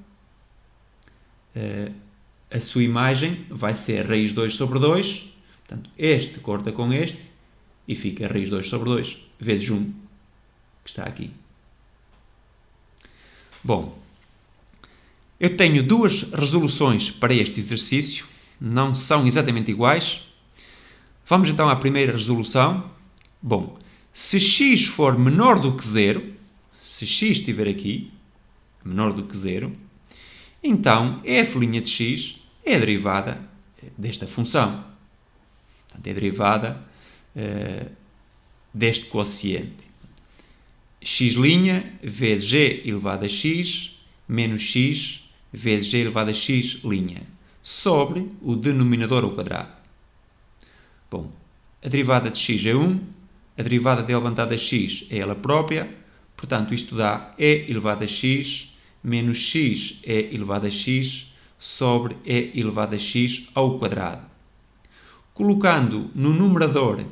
a sua imagem vai ser raiz 2 sobre 2, portanto, este corta com este e fica raiz 2 sobre 2 vezes 1, que está aqui. Bom, eu tenho duas resoluções para este exercício, não são exatamente iguais. Vamos então à primeira resolução. Bom, se x for menor do que 0, se x estiver aqui, menor do que 0, então f' de x é a derivada desta função. Portanto, é a derivada deste quociente. X' vezes g elevado a x menos x vezes g elevado a x' sobre o denominador ao quadrado. Bom, a derivada de x é 1, a derivada de elevado a x é ela própria, portanto isto dá e elevado a x menos x e elevado a x sobre e elevado a x ao quadrado. Colocando no numerador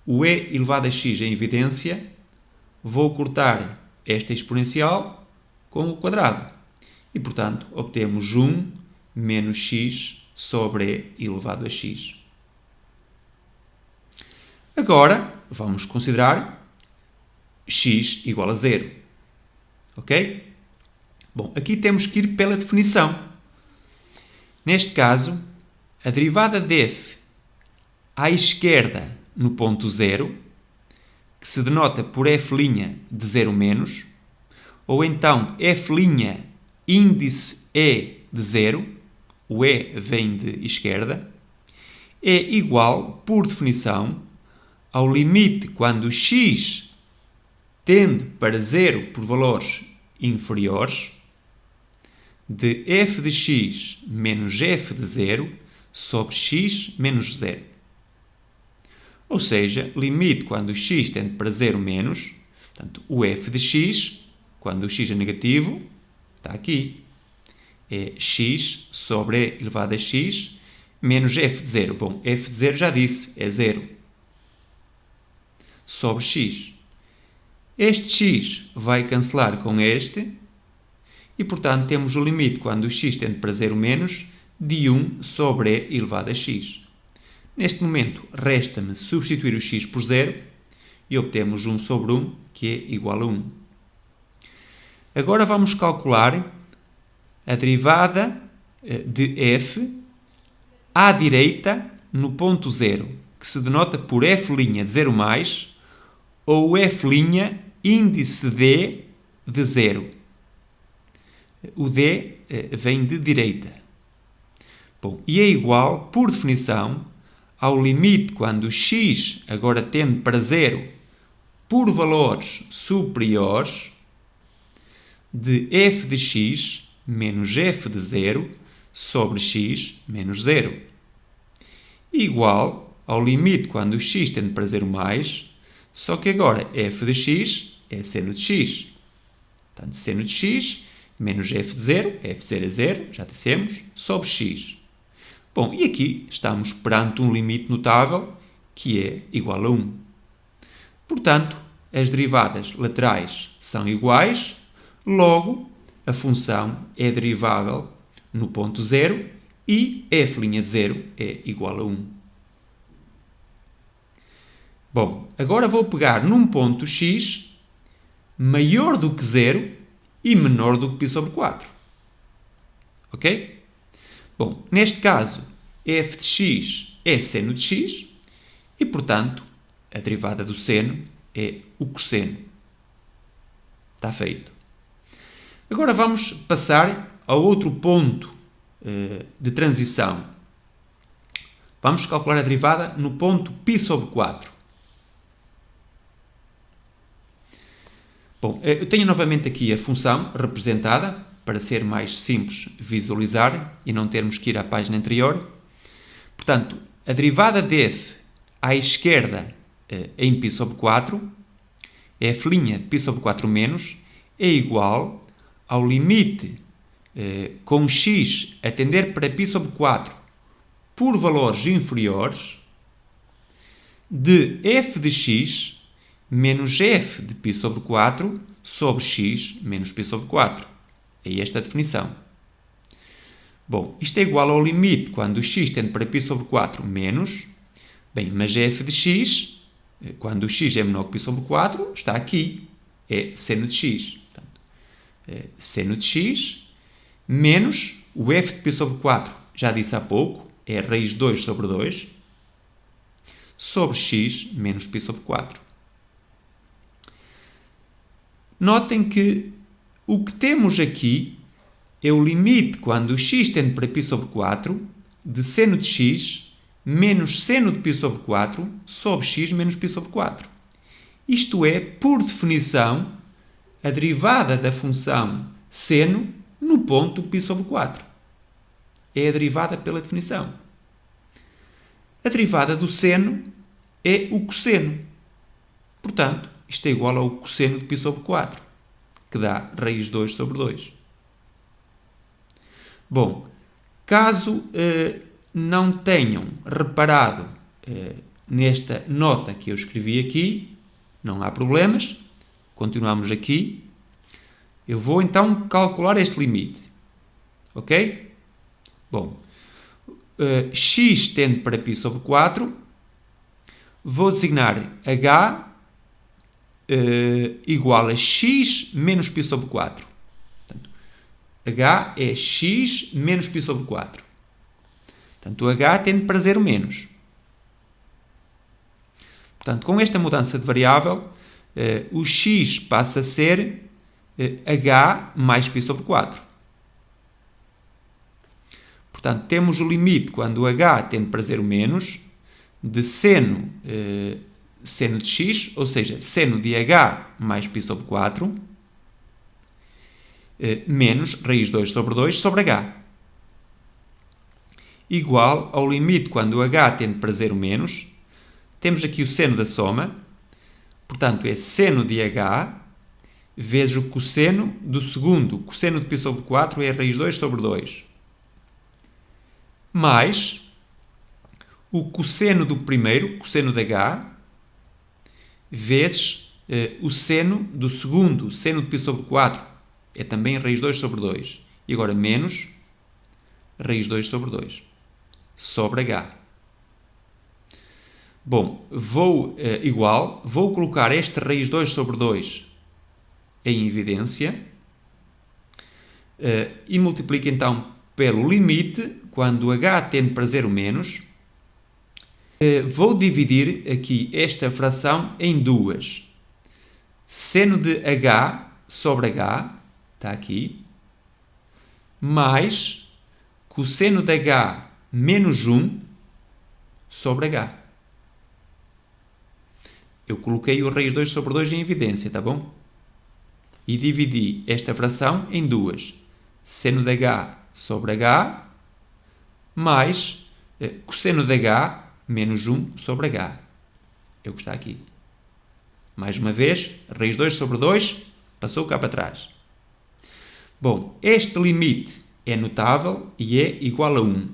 o e elevado a x em evidência, vou cortar esta exponencial com o quadrado. E, portanto, obtemos 1 menos x sobre e elevado a x. Agora, vamos considerar x igual a 0. Ok? Bom, aqui temos que ir pela definição. Neste caso, a derivada de f à esquerda no ponto 0, que se denota por f' de 0 menos, ou então f' índice e de 0, o e vem de esquerda, é igual, por definição, ao limite quando x tende para 0 por valores inferiores, de f de x menos f de 0 sobre x menos 0. Ou seja, limite quando x tende para 0 menos, portanto, o f de x, quando o x é negativo, está aqui, é x sobre e elevado a x menos f de 0. Bom, f de 0 já disse, é 0. Sobre x. Este x vai cancelar com este e, portanto, temos o limite quando o x tende para 0 menos de 1 sobre e elevado a x. Neste momento, resta-me substituir o x por 0 e obtemos 1 sobre 1, que é igual a 1. Agora vamos calcular a derivada de f à direita no ponto 0, que se denota por f' de 0 mais ou f' índice d de 0. O d vem de direita. Bom, e é igual, por definição, ao limite quando x agora tende para 0 por valores superiores de f de x menos f de 0 sobre x menos 0. Igual ao limite quando x tende para 0 mais, só que agora f de x é seno de x. Portanto, seno de x menos f de 0, f de 0 é 0, já dissemos, sobre x. Bom, e aqui estamos perante um limite notável que é igual a 1. Portanto, as derivadas laterais são iguais, logo a função é derivável no ponto 0 e f' de 0 é igual a 1. Bom, agora vou pegar num ponto x maior do que 0 e menor do que π sobre 4. Ok? Bom, neste caso, f de x é seno de x e, portanto, a derivada do seno é o cosseno. Está feito. Agora vamos passar a outro ponto de transição. Vamos calcular a derivada no ponto π sobre 4. Bom, eu tenho novamente aqui a função representada, para ser mais simples visualizar e não termos que ir à página anterior. Portanto, a derivada de f à esquerda em π sobre 4, f' de π sobre 4 menos, é igual ao limite com x a tender para π sobre 4 por valores inferiores de f de x menos f de π sobre 4 sobre x menos π sobre 4. É esta a definição. Bom, isto é igual ao limite quando x tende para π sobre 4 menos, bem, mas f de x, quando o x é menor que π sobre 4, está aqui, é seno de x. Portanto, seno de x menos o f de π sobre 4, já disse há pouco, é raiz 2 sobre 2, sobre x menos π sobre 4. Notem que o que temos aqui é o limite quando o x tende para π sobre 4 de seno de x menos seno de π sobre 4 sobre x menos π sobre 4. Isto é, por definição, a derivada da função seno no ponto π sobre 4. É a derivada pela definição. A derivada do seno é o cosseno. Portanto, isto é igual ao cosseno de π sobre 4, que dá raiz 2 sobre 2. Bom, caso não tenham reparado nesta nota que eu escrevi aqui, não há problemas, continuamos aqui. Eu vou então calcular este limite, ok? Bom, x tende para π sobre 4, vou designar h igual a x menos π sobre 4. Portanto, h é x menos π sobre 4. Portanto, o h tende para 0 menos. Portanto, com esta mudança de variável, o x passa a ser h mais π sobre 4. Portanto, temos o limite quando o h tende para 0 menos de seno de x, ou seja, seno de h mais π sobre 4, menos raiz 2 sobre 2 sobre h. Igual ao limite quando o h tende para 0 menos, temos aqui o seno da soma, portanto é seno de h vezes o cosseno do segundo, cosseno de π sobre 4 é raiz 2 sobre 2, mais o cosseno do primeiro, cosseno de h, vezes o seno do segundo, seno de π sobre 4, é também raiz 2 sobre 2. E agora menos raiz 2 sobre 2, sobre h. Bom, vou colocar este raiz 2 sobre 2 em evidência e multiplico então pelo limite, quando h tende para 0 menos. Vou dividir aqui esta fração em duas. Seno de h sobre h, está aqui, mais cosseno de h menos 1 sobre h. Eu coloquei o raiz 2 sobre 2 em evidência, tá bom? E dividi esta fração em duas. Seno de h sobre h, mais cosseno de h menos 1 sobre h. É o que está aqui. Mais uma vez, raiz 2 sobre 2 passou cá para trás. Bom, este limite é notável e é igual a 1.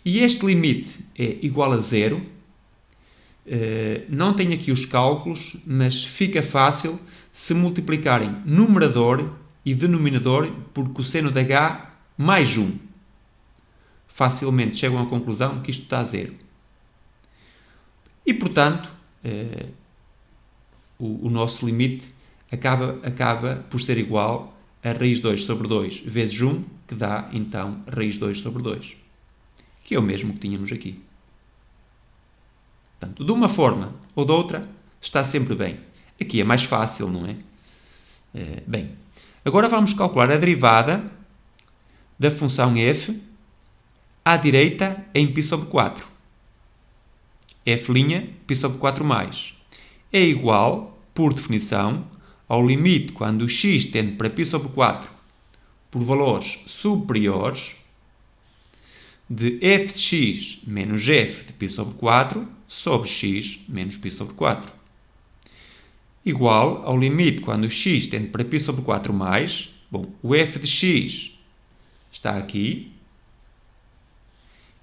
E este limite é igual a 0. Não tenho aqui os cálculos, mas fica fácil se multiplicarem numerador e denominador por cosseno de h mais 1. Facilmente chegam à conclusão que isto está a 0. E, portanto, o nosso limite acaba por ser igual a raiz 2 sobre 2 vezes 1, que dá, então, raiz 2 sobre 2, que é o mesmo que tínhamos aqui. Portanto, de uma forma ou de outra, está sempre bem. Aqui é mais fácil, não é? Bem, agora vamos calcular a derivada da função f à direita em π sobre 4. F' π sobre 4 mais é igual, por definição, ao limite quando o x tende para π sobre 4 por valores superiores de f de x menos f de π sobre 4 sobre x menos π sobre 4. Igual ao limite quando o x tende para π sobre 4 mais, bom, o f de x está aqui,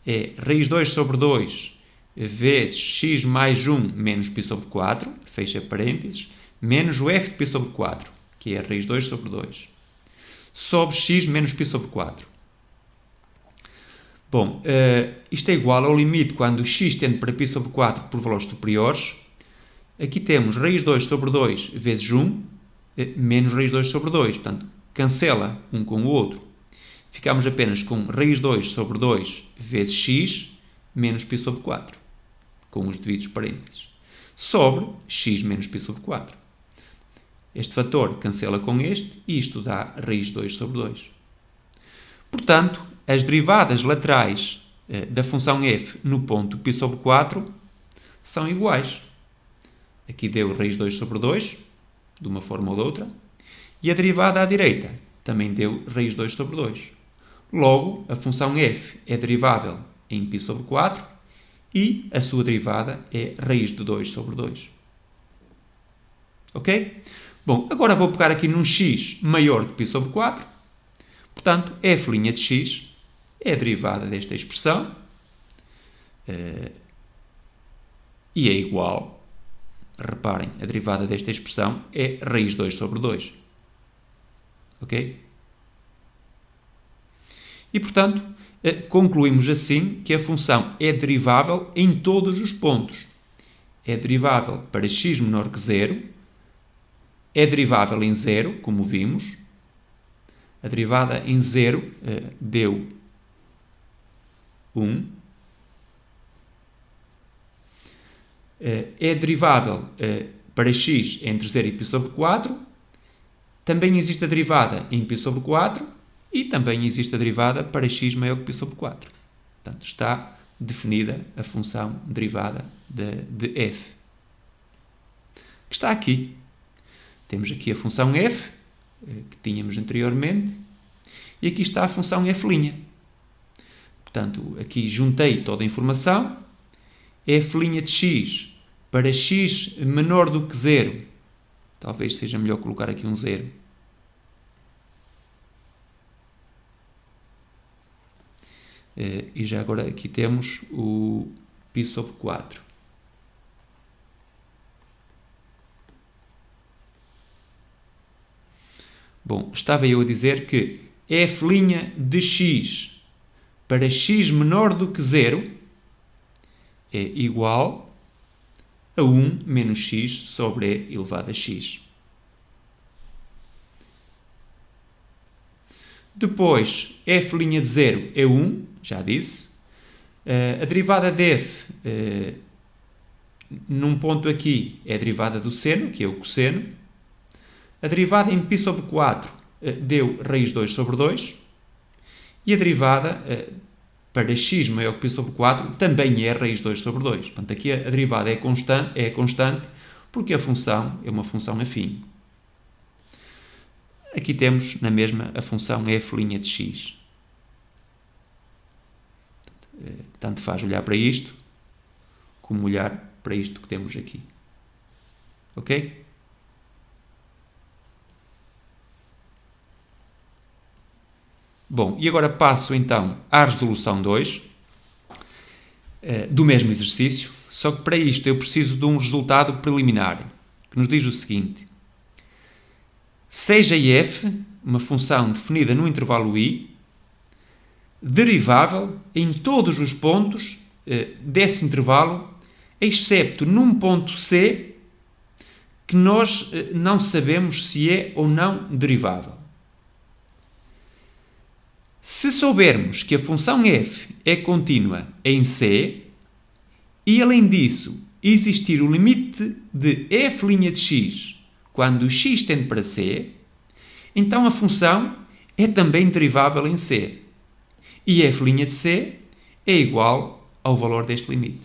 é raiz 2 sobre 2 vezes x mais 1 menos π sobre 4, fecha parênteses, menos o f de π sobre 4, que é raiz 2 sobre 2, sobre x menos π sobre 4. Bom, isto é igual ao limite quando o x tende para π sobre 4 por valores superiores. Aqui temos raiz 2 sobre 2 vezes 1, menos raiz 2 sobre 2. Portanto, cancela um com o outro. Ficamos apenas com raiz 2 sobre 2 vezes x menos π sobre 4, com os devidos parênteses, sobre x menos π sobre 4. Este fator cancela com este e isto dá raiz de 2 sobre 2. Portanto, as derivadas laterais da função f no ponto π sobre 4 são iguais. Aqui deu raiz de 2 sobre 2, de uma forma ou de outra, e a derivada à direita também deu raiz de 2 sobre 2. Logo, a função f é derivável em π sobre 4 e a sua derivada é raiz de 2 sobre 2. Ok? Bom, agora vou pegar aqui num x maior que π sobre 4. Portanto, f' de x é a derivada desta expressão e é igual, reparem, a derivada desta expressão é raiz de 2 sobre 2. Ok? E, portanto, concluímos assim que a função é derivável em todos os pontos. É derivável para x menor que 0, é derivável em 0, como vimos. A derivada em 0 deu 1. É derivável para x entre 0 e π sobre 4. Também existe a derivada em π sobre 4 e também existe a derivada para x maior que π sobre 4. Portanto, está definida a função derivada de f, que está aqui. Temos aqui a função f, que tínhamos anteriormente, e aqui está a função f'. Portanto, aqui juntei toda a informação. F' de x para x menor do que 0. Talvez seja melhor colocar aqui um 0. E já agora aqui temos o π sobre 4. Bom, estava eu a dizer que f' de x para x menor do que 0 é igual a 1 menos x sobre e elevado a x. Depois, f' de 0 é 1, já disse. A derivada de f, num ponto aqui, é a derivada do seno, que é o cosseno. A derivada em π sobre 4 deu raiz 2 sobre 2. E a derivada para x maior que π sobre 4 também é raiz 2 sobre 2. Portanto, aqui a derivada é constante porque a função é uma função afim. Aqui temos na mesma a função f' de x. Tanto faz olhar para isto como olhar para isto que temos aqui. Ok? Bom, e agora passo então à resolução 2 do mesmo exercício, só que para isto eu preciso de um resultado preliminar, que nos diz o seguinte: seja f, uma função definida no intervalo i, derivável em todos os pontos desse intervalo, excepto num ponto c, que nós não sabemos se é ou não derivável. Se soubermos que a função f é contínua em c, e além disso existir o limite de f' de x quando x tende para c, então a função é também derivável em c. E f' de c é igual ao valor deste limite.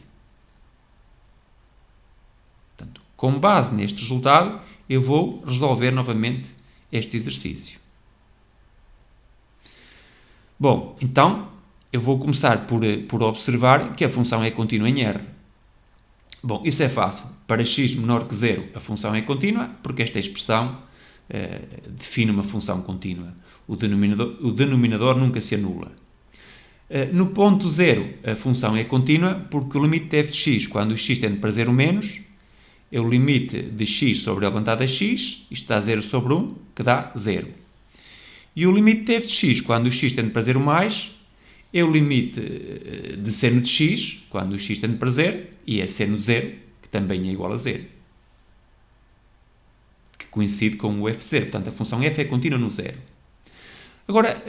Portanto, com base neste resultado, eu vou resolver novamente este exercício. Bom, então eu vou começar por observar que a função é contínua em R. Bom, isso é fácil. Para x menor que 0, a função é contínua, porque esta expressão define uma função contínua. O denominador nunca se anula. No ponto 0, a função é contínua, porque o limite de f de x, quando x tende para 0 menos, é o limite de x sobre elevado a x, isto dá 0 sobre 1, que dá 0. E o limite de f de x, quando o x tende para 0 mais, é o limite de seno de x, quando o x tende para 0, e é seno de 0, que também é igual a 0. Que coincide com o f0. Portanto, a função f é contínua no 0. Agora,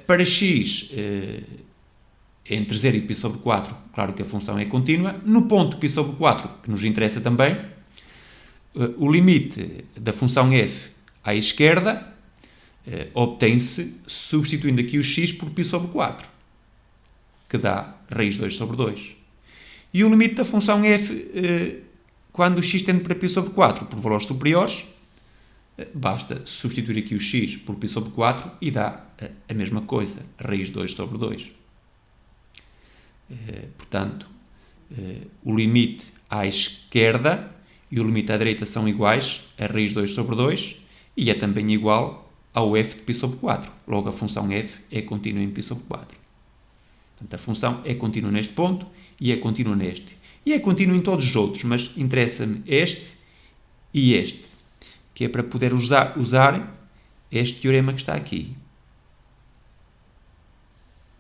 para x entre 0 e π sobre 4, claro que a função é contínua. No ponto π sobre 4, que nos interessa também, o limite da função f à esquerda obtém-se substituindo aqui o x por π sobre 4, que dá raiz 2 sobre 2. E o limite da função f, quando o x tende para π sobre 4 por valores superiores, basta substituir aqui o x por π sobre 4 e dá a mesma coisa, raiz 2 sobre 2. Portanto, o limite à esquerda e o limite à direita são iguais a raiz 2 sobre 2 e é também igual ao f de π sobre 4. Logo, a função f é contínua em π sobre 4. Portanto, a função é contínua neste ponto e é contínua neste. E é contínua em todos os outros, mas interessa-me este e este, que é para poder usar este teorema que está aqui.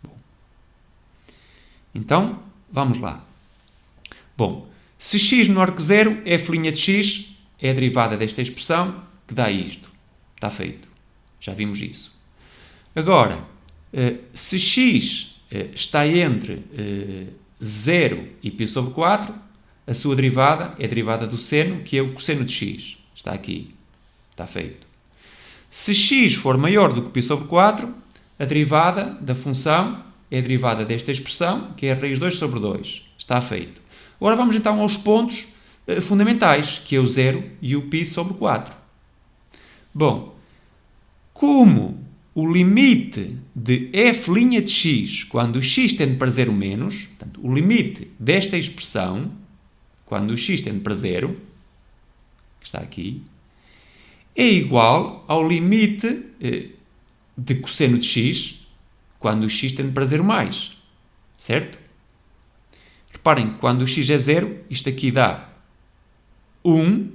Bom. Então, vamos lá. Bom, se x menor que 0, f' de x é a derivada desta expressão que dá isto. Está feito. Já vimos isso. Agora, se x está entre 0 e π sobre 4, a sua derivada é a derivada do seno, que é o cosseno de x. Está aqui. Está feito. Se x for maior do que π sobre 4, a derivada da função é a derivada desta expressão, que é a raiz 2 sobre 2. Está feito. Agora vamos então aos pontos fundamentais, que é o 0 e o π sobre 4. Bom, como o limite de f' de x, quando o x tende para 0 menos, portanto, o limite desta expressão, quando o x tende para 0, que está aqui, é igual ao limite de cosseno de x, quando o x tende para 0 mais. Certo? Reparem que quando o x é 0, isto aqui dá 1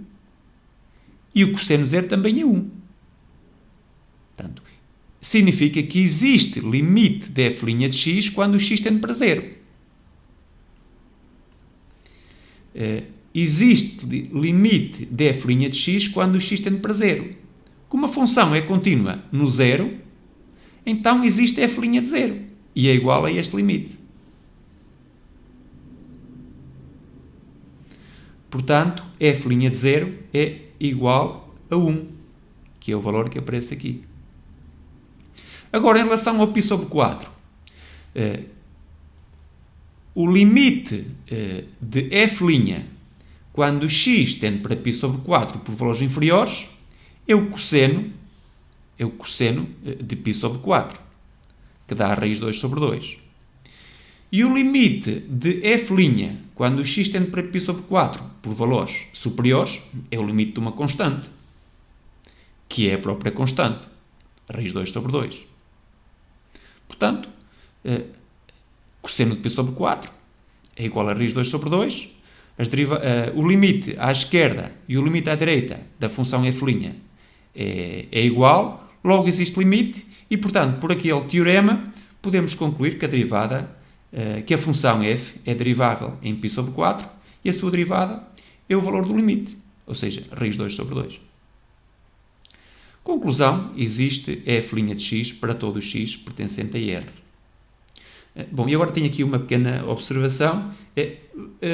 e o cosseno 0 também é 1. Portanto, significa que existe limite de f' de x quando o x tende para 0. Existe limite de f' de x quando o x tende para 0. Como a função é contínua no 0, então existe f' de 0 e é igual a este limite. Portanto, f' de 0 é igual a 1, que é o valor que aparece aqui. Agora, em relação ao π sobre 4, o limite de f' quando o x tende para π sobre 4 por valores inferiores é o cosseno de π sobre 4, que dá a raiz 2 sobre 2. E o limite de f' quando o x tende para π sobre 4 por valores superiores é o limite de uma constante, que é a própria constante, raiz 2 sobre 2. Portanto, cosseno de π sobre 4 é igual a raiz 2 sobre 2. O limite à esquerda e o limite à direita da função f' é igual, logo existe limite e, portanto, por aquele teorema, podemos concluir que que a função f é derivável em π sobre 4 e a sua derivada é o valor do limite, ou seja, raiz 2 sobre 2. Conclusão, existe f' de x para todo o x pertencente a R. Bom, e agora tenho aqui uma pequena observação.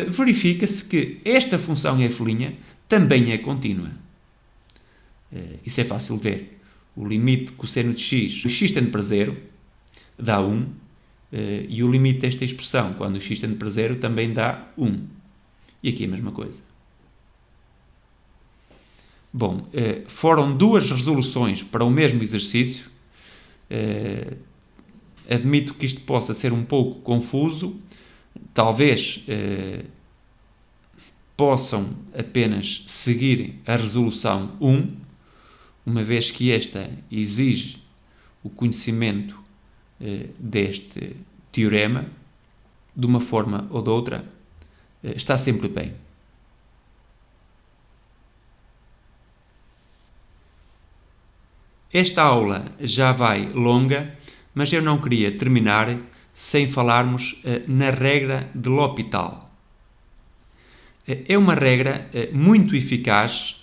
Verifica-se que esta função f' também é contínua. Isso é fácil de ver. O limite de cosseno de x, o x tende para 0, dá 1, e o limite desta expressão, quando o x tende para 0, também dá 1. E aqui a mesma coisa. Bom, foram duas resoluções para o mesmo exercício. Admito que isto possa ser um pouco confuso. Talvez possam apenas seguir a resolução 1, uma vez que esta exige o conhecimento deste teorema, de uma forma ou de outra, está sempre bem. Esta aula já vai longa, mas eu não queria terminar sem falarmos na regra de L'Hopital. É uma regra muito eficaz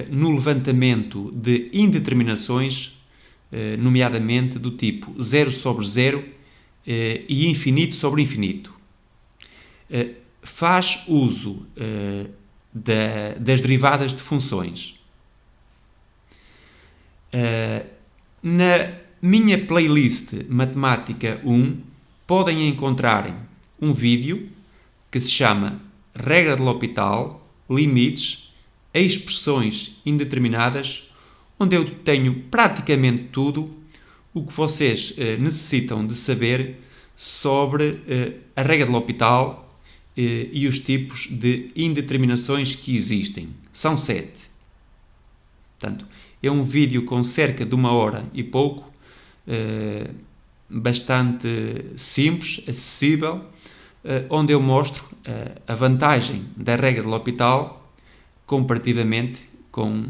no levantamento de indeterminações, nomeadamente do tipo 0 sobre 0 e infinito sobre infinito. Faz uso das derivadas de funções. Na minha playlist Matemática 1 podem encontrar um vídeo que se chama Regra de L'Hopital, Limites, Expressões Indeterminadas, onde eu tenho praticamente tudo o que vocês necessitam de saber sobre a regra de L'Hopital e os tipos de indeterminações que existem. São 7. Portanto, é um vídeo com cerca de 1 hora e pouco, bastante simples, acessível, onde eu mostro a vantagem da regra de L'Hopital comparativamente com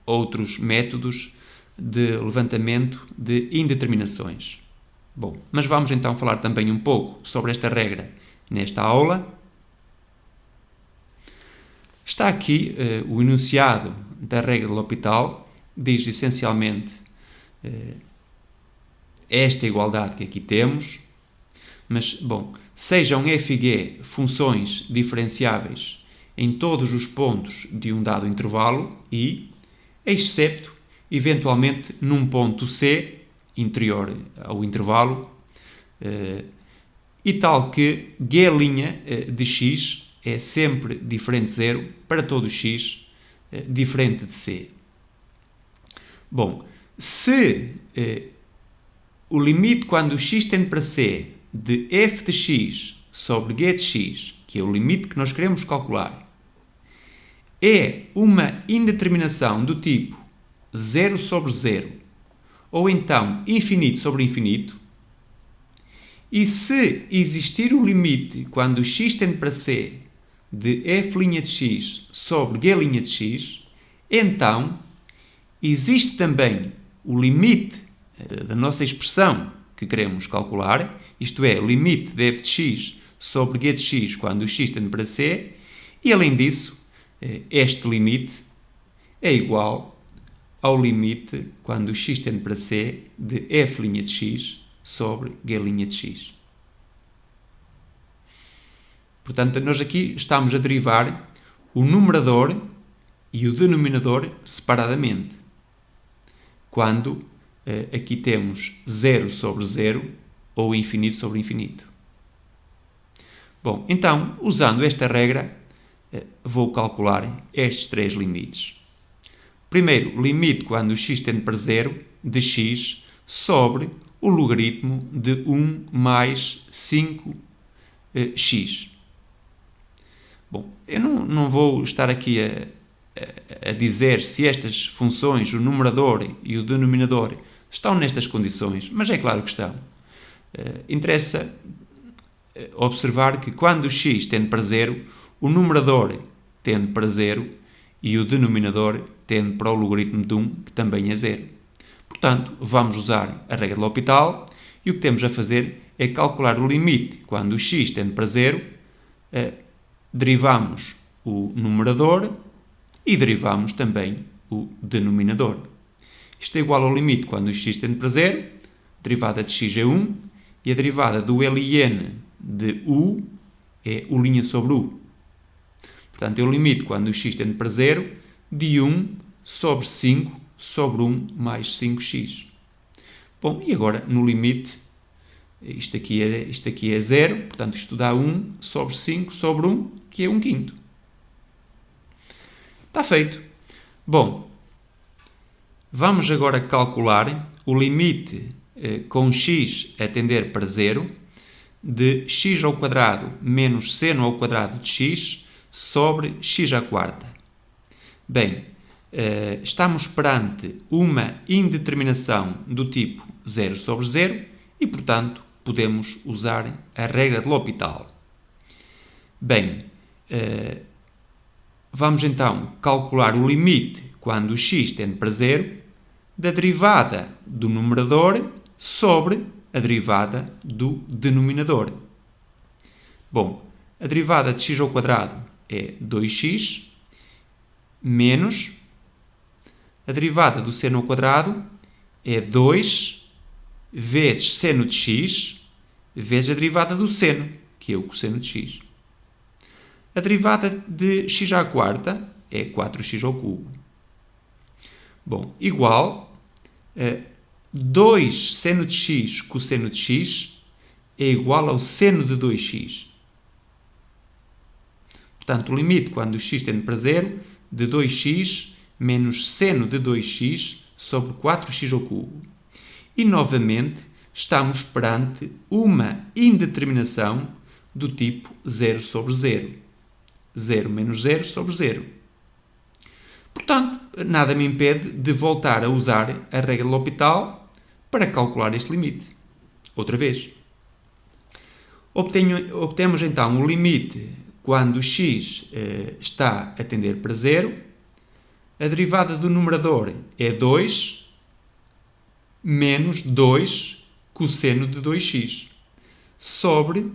outros métodos de levantamento de indeterminações. Bom, mas vamos então falar também um pouco sobre esta regra nesta aula. Está aqui o enunciado da regra de L'Hopital, diz essencialmente esta igualdade que aqui temos, mas, bom, sejam f e g funções diferenciáveis em todos os pontos de um dado intervalo i, excepto, eventualmente, num ponto c, interior ao intervalo, e tal que g' de x é sempre diferente de zero para todo x diferente de c. Bom, se o limite quando x tende para c de f de x sobre g de x, que é o limite que nós queremos calcular, é uma indeterminação do tipo 0 sobre 0, ou então infinito sobre infinito, e se existir o limite quando x tende para c de f' de x sobre g' de x, então existe também o limite da nossa expressão que queremos calcular, isto é, o limite de f de x sobre g de x quando x tende para c, e além disso, este limite é igual ao limite quando x tende para c de f' de x sobre g' de x. Portanto, nós aqui estamos a derivar o numerador e o denominador separadamente. Quando aqui temos 0 sobre 0 ou infinito sobre infinito. Bom, então, usando esta regra, vou calcular estes 3 limites. Primeiro, limite quando x tende para 0 de x sobre o logaritmo de 1 mais 5x. Bom, eu não vou estar aqui a dizer se estas funções, o numerador e o denominador, estão nestas condições, mas é claro que estão. Interessa observar que quando x tende para 0, o numerador tende para 0 e o denominador tende para o logaritmo de 1, que também é 0. Portanto, vamos usar a regra de L'Hopital e o que temos a fazer é calcular o limite quando x tende para 0, derivamos o numerador e derivamos também o denominador. Isto é igual ao limite quando x tende para 0, derivada de x é 1, e a derivada do ln de u é u' sobre u. Portanto, é o limite quando x tende para 0 de 1 sobre 5 sobre 1 mais 5x. Bom, e agora no limite, isto aqui é 0, portanto isto dá 1 sobre 5 sobre 1, que é 1/5. Está feito. Bom, vamos agora calcular o limite com x a tender para 0 de x ao quadrado menos seno ao quadrado de x sobre x à quarta. Bem, estamos perante uma indeterminação do tipo 0 sobre 0 e, portanto, podemos usar a regra de L'Hopital. Bem, vamos então calcular o limite quando x tende para 0 da derivada do numerador sobre a derivada do denominador. Bom, a derivada de x ao quadrado é 2x menos a derivada do seno ao quadrado é 2 vezes seno de x vezes a derivada do seno, que é o cosseno de x. A derivada de x à quarta é 4x ao cubo. Bom, igual 2 seno de x cosseno de x é igual ao seno de 2x. Portanto, o limite quando x tende para zero de 2x menos seno de 2x sobre 4x ao cubo. E, novamente, estamos perante uma indeterminação do tipo 0 sobre 0. 0 menos 0 sobre 0. Portanto, nada me impede de voltar a usar a regra de L'Hopital para calcular este limite. Outra vez. Obtemos então o limite quando x está a tender para 0. A derivada do numerador é 2 menos 2 cosseno de 2x sobre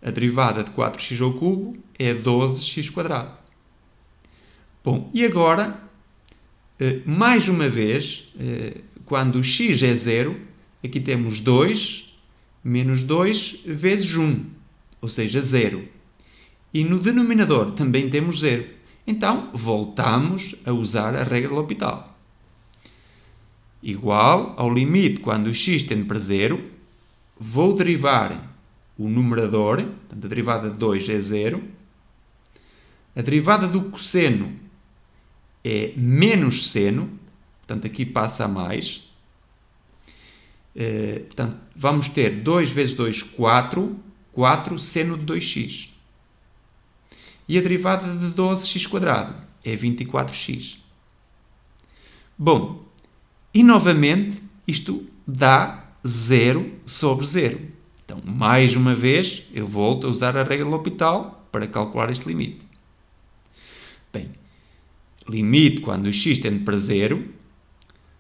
a derivada de 4x ao cubo é 12x². Bom, e agora, mais uma vez, quando o x é 0, aqui temos 2 menos 2 vezes 1, ou seja, 0. E no denominador também temos 0. Então, voltamos a usar a regra de L'Hopital. Igual ao limite quando o x tende para 0, vou derivar o numerador, portanto, a derivada de 2 é 0. A derivada do cosseno é menos seno, portanto, aqui passa a mais. Portanto, vamos ter 2 vezes 2, 4, 4 seno de 2x. E a derivada de 12x² é 24x. Bom, e novamente isto dá 0 sobre 0. Então, mais uma vez, eu volto a usar a regra de L'Hopital para calcular este limite. Bem, limite quando o x tende para 0,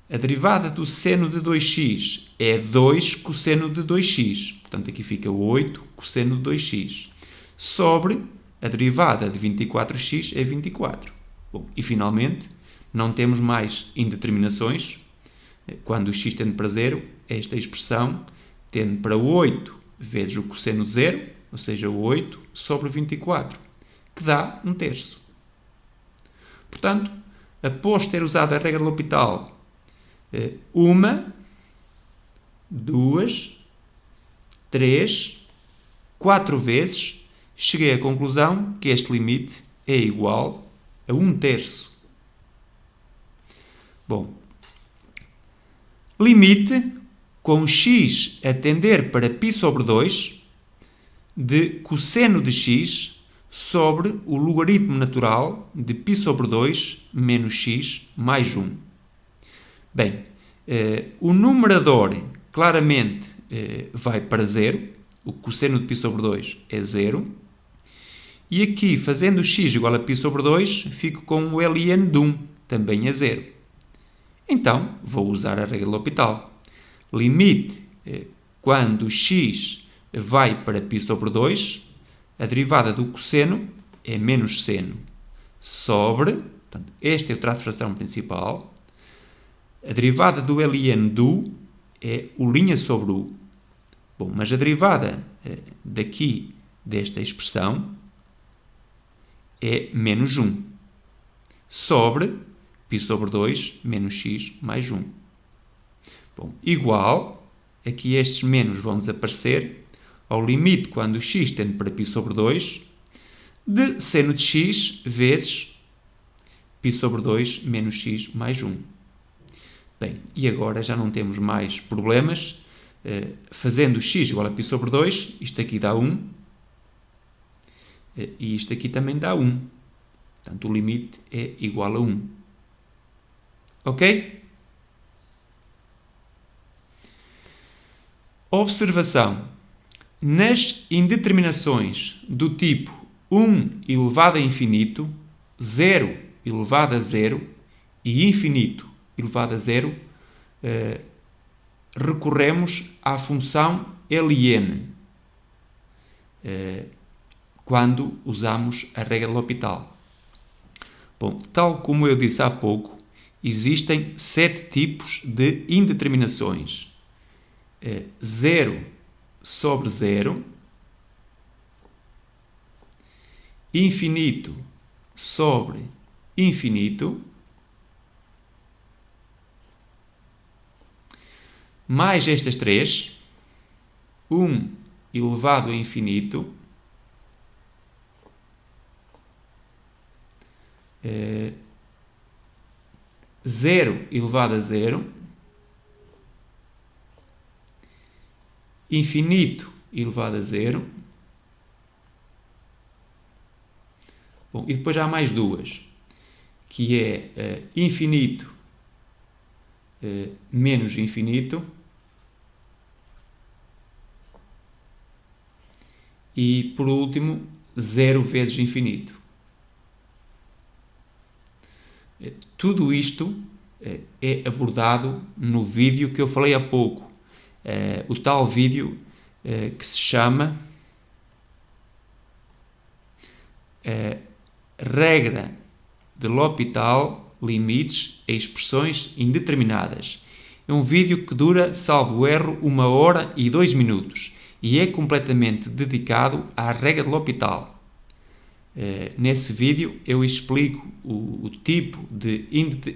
a derivada do seno de 2x é 2 cosseno de 2x. Portanto, aqui fica 8 cosseno de 2x. Sobre a derivada de 24x é 24. Bom, e finalmente, não temos mais indeterminações. Quando o x tende para 0, esta expressão tende para 8 vezes o cosseno de 0, ou seja, 8 sobre 24, que dá 1/3. Portanto, após ter usado a regra de L'Hopital 1, 2, 3, 4 vezes, cheguei à conclusão que este limite é igual a 1/3. Bom, limite com x a tender para π sobre 2 de cosseno de x sobre o logaritmo natural de π sobre 2 menos x mais 1. Bem, o numerador claramente vai para 0, o cosseno de π sobre 2 é 0, e aqui, fazendo x igual a π sobre 2, fico com o ln de 1, também é 0. Então, vou usar a regra de L'Hopital. Limite quando x vai para π sobre 2, a derivada do cosseno é menos seno sobre, portanto, este é o traço de fração principal, a derivada do ln de u é o' sobre u. Bom, mas a derivada daqui, desta expressão, é menos 1 sobre π sobre 2 menos x mais 1. Bom, igual, aqui estes menos vão desaparecer, ao limite quando o x tende para π sobre 2, de seno de x vezes π sobre 2 menos x mais 1. Bem, e agora já não temos mais problemas. Fazendo x igual a π sobre 2, isto aqui dá 1, e isto aqui também dá 1. Portanto, o limite é igual a 1. Ok? Observação. Nas indeterminações do tipo 1 elevado a infinito, 0 elevado a 0 e infinito elevado a 0, recorremos à função ln quando usamos a regra de L'Hopital. Bom, tal como eu disse há pouco, existem 7 tipos de indeterminações. 0 sobre 0, infinito sobre infinito mais estas três, 1 elevado a infinito, zero elevado a zero, infinito elevado a zero. Bom, e depois há mais duas, que é infinito menos infinito e, por último, zero vezes infinito. Tudo isto é abordado no vídeo que eu falei há pouco, o tal vídeo que se chama Regra de L'Hopital, limites a expressões indeterminadas. É um vídeo que dura, salvo erro, 1 hora e 2 minutos e é completamente dedicado à regra de L'Hopital. Nesse vídeo eu explico o tipo de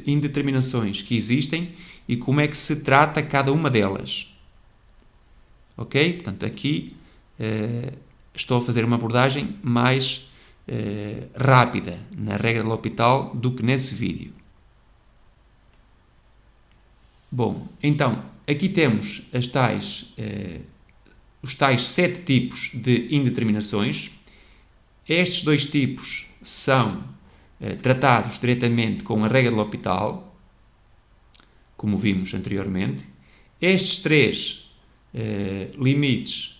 indeterminações que existem e como é que se trata cada uma delas. Ok? Portanto, aqui estou a fazer uma abordagem mais rápida na regra de L'Hopital do que nesse vídeo. Bom, então, aqui temos os tais 7 tipos de indeterminações. Estes 2 tipos são tratados diretamente com a regra de L'Hopital, como vimos anteriormente. Estes 3 limites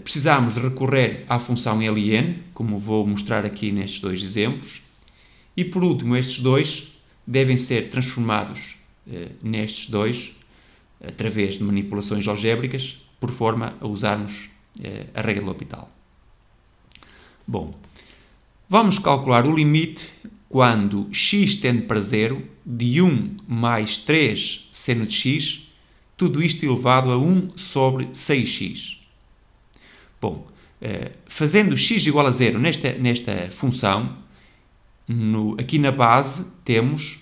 precisamos de recorrer à função ln, como vou mostrar aqui nestes 2 exemplos. E por último, estes 2 devem ser transformados nestes 2 através de manipulações algébricas, por forma a usarmos a regra de L'Hopital. Bom, vamos calcular o limite quando x tende para 0 de 1 mais 3 seno de x, tudo isto elevado a 1 sobre 6x. Bom, fazendo x igual a 0 nesta função, aqui na base temos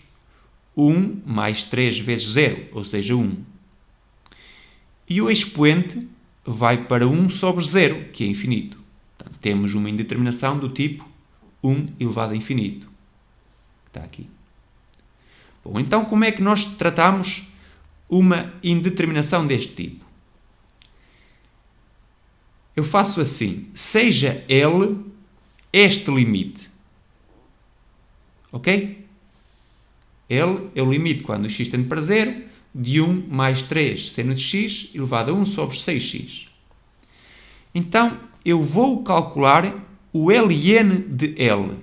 1 mais 3 vezes 0, ou seja, 1. E o expoente vai para 1 sobre 0, que é infinito. Portanto, temos uma indeterminação do tipo 1 elevado a infinito. Está aqui. Bom, então como é que nós tratamos uma indeterminação deste tipo? Eu faço assim, seja L este limite. Ok? L é o limite quando o x tende para 0 de 1 mais 3 seno de x elevado a 1 sobre 6x. Então, eu vou calcular o ln de L.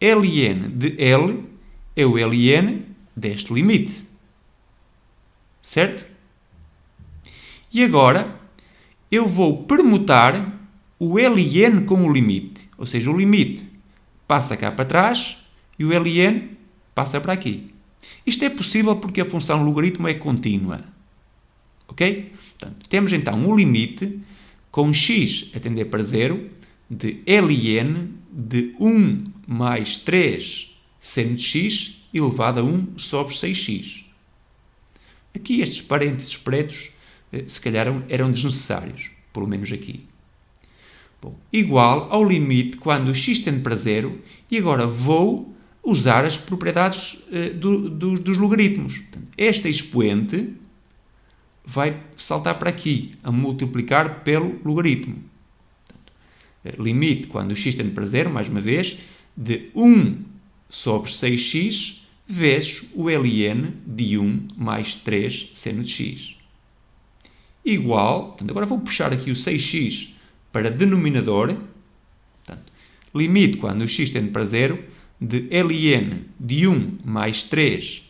ln de L é o ln deste limite. Certo? E agora, eu vou permutar o ln com o limite. Ou seja, o limite passa cá para trás e o ln passa para aqui. Isto é possível porque a função logaritmo é contínua. Ok? Portanto, temos então um limite com x a tender para 0 de ln de 1 mais 3 seno de x elevado a 1 sobre 6x. Aqui estes parênteses pretos se calhar eram desnecessários, pelo menos aqui. Bom, igual ao limite quando o x tende para 0 e agora vou usar as propriedades dos logaritmos. Este expoente vai saltar para aqui, a multiplicar pelo logaritmo. Portanto, limite quando o x tende para 0, mais uma vez, de 1 sobre 6x vezes o ln de 1 mais 3 seno de x. Igual, portanto, agora vou puxar aqui o 6x para denominador. Portanto, limite quando o x tende para 0 de ln de 1 mais 3